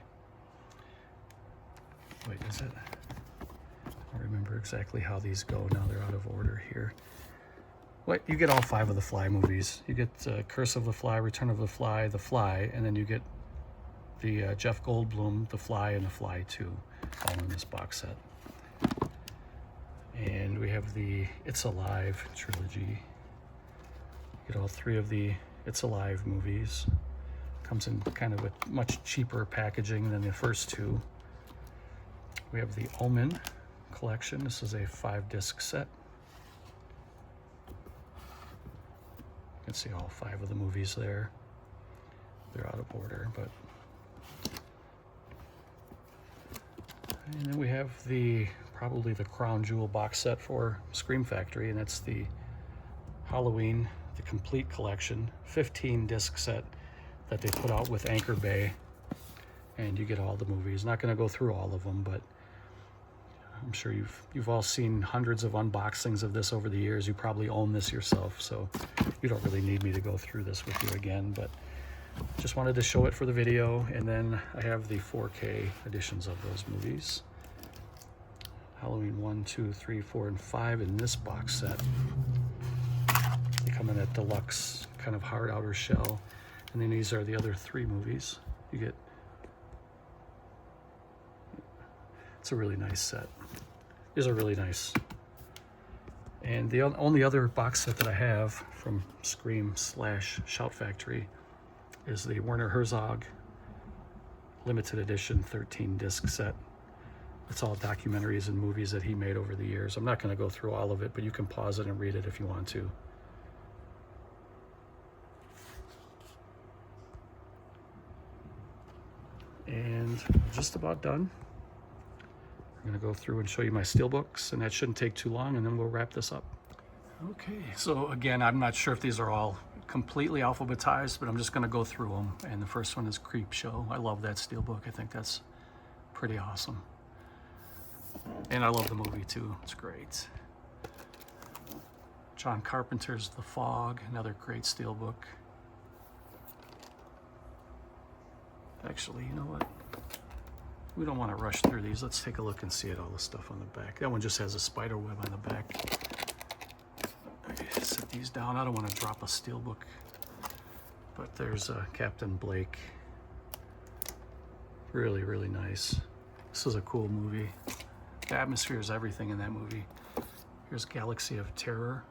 Wait, is it? I don't remember exactly how these go. Now they're out of order here. What, you get all 5 of the Fly movies. You get Curse of the Fly, Return of the Fly, and then you get the Jeff Goldblum, The Fly, and The Fly 2, all in this box set. And we have the It's Alive trilogy. You get all 3 of the It's Alive movies. Comes in kind of a much cheaper packaging than the first 2. We have the Omen collection. This is a 5-disc set. You can see all 5 of the movies there. They're out of order, but. And then we have probably the crown jewel box set for Scream Factory, and that's the Halloween, the complete collection, 15-disc set that they put out with Anchor Bay, and you get all the movies. Not going to go through all of them, but I'm sure you've all seen hundreds of unboxings of this over the years. You probably own this yourself, so you don't really need me to go through this with you again, but just wanted to show it for the video. And then I have the 4K editions of those movies. Halloween 1, 2, 3, 4, and 5 in this box set. They come in a deluxe kind of hard outer shell. And then these are the other 3 movies. You get, it's a really nice set. These are really nice. And the only other box set that I have from Scream/Shout Factory is the Werner Herzog limited edition 13 disc set. It's all documentaries and movies that he made over the years. I'm not going to go through all of it, but you can pause it and read it if you want to. And just about done. I'm going to go through and show you my Steelbooks, and that shouldn't take too long, and then we'll wrap this up. Okay, so again, I'm not sure if these are all completely alphabetized, but I'm just going to go through them. And the first one is Creepshow. I love that Steelbook. I think that's pretty awesome. And I love the movie too. It's great. John Carpenter's The Fog, another great Steelbook. Actually, you know what? We don't want to rush through these. Let's take a look and see all the stuff on the back. That one just has a spider web on the back. Okay, set these down. I don't want to drop a Steelbook. But there's Captain Blake. Really, really nice. This is a cool movie. The atmosphere is everything in that movie. Here's Galaxy of Terror.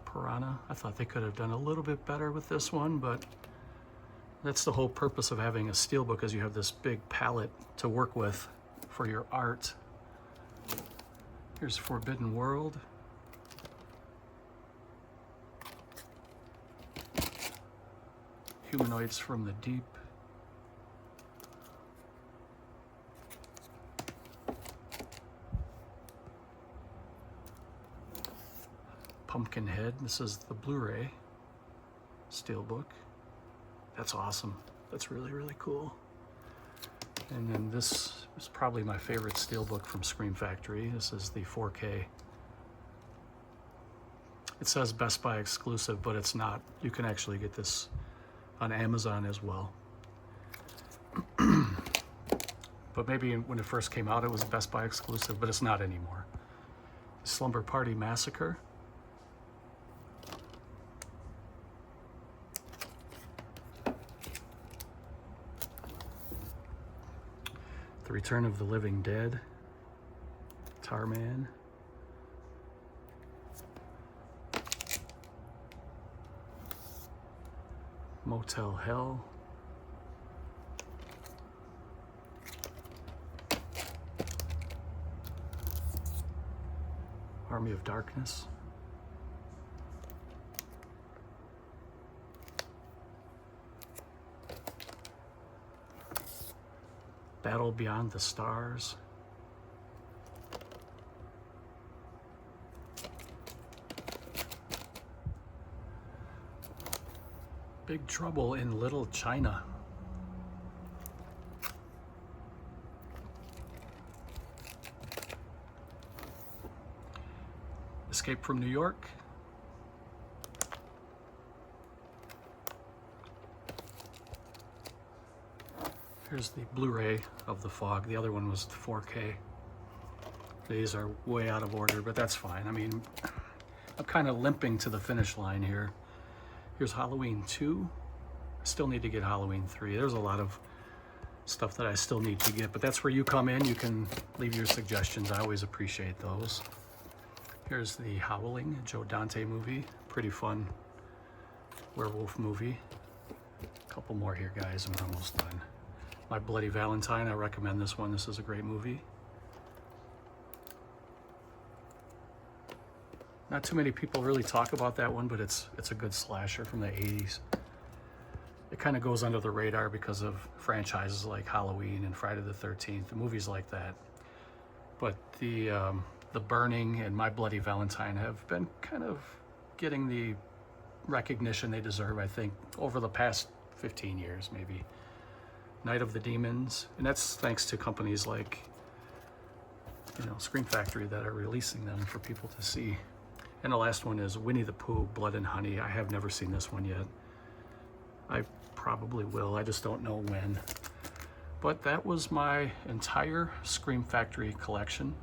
Piranha. I thought they could have done a little bit better with this one, but that's the whole purpose of having a Steelbook, is you have this big palette to work with for your art. Here's Forbidden World. Humanoids from the Deep. Pumpkinhead. This is the Blu-ray Steelbook. That's awesome. That's really, really cool. And then this is probably my favorite Steelbook from Scream Factory. This is the 4K. It says Best Buy exclusive, but it's not. You can actually get this on Amazon as well. But maybe when it first came out, it was Best Buy exclusive, but it's not anymore. Slumber Party Massacre. The Return of the Living Dead. Tarman. Motel Hell. Army of Darkness. Battle Beyond the Stars. Big Trouble in Little China. Escape from New York. Here's the Blu-ray of The Fog. The other one was the 4K. These are way out of order, but that's fine. I mean, I'm kind of limping to the finish line here. Here's Halloween 2. I still need to get Halloween 3. There's a lot of stuff that I still need to get, but that's where you come in. You can leave your suggestions. I always appreciate those. Here's the Howling, Joe Dante movie. Pretty fun werewolf movie. A couple more here, guys, and we're almost done. My Bloody Valentine, I recommend this one. This is a great movie. Not too many people really talk about that one, but it's a good slasher from the 80s. It kind of goes under the radar because of franchises like Halloween and Friday the 13th, movies like that. But The Burning and My Bloody Valentine have been kind of getting the recognition they deserve, I think, over the past 15 years, maybe. Night of the Demons, and that's thanks to companies like, you know, Scream Factory that are releasing them for people to see. And the last one is Winnie the Pooh, Blood and Honey. I have never seen this one yet. I probably will, I just don't know when. But that was my entire Scream Factory collection.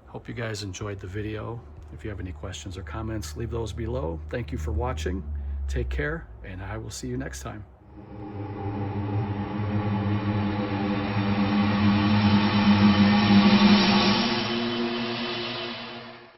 Hope you guys enjoyed the video. If you have any questions or comments, leave those below. Thank you for watching. Take care, and I will see you next time.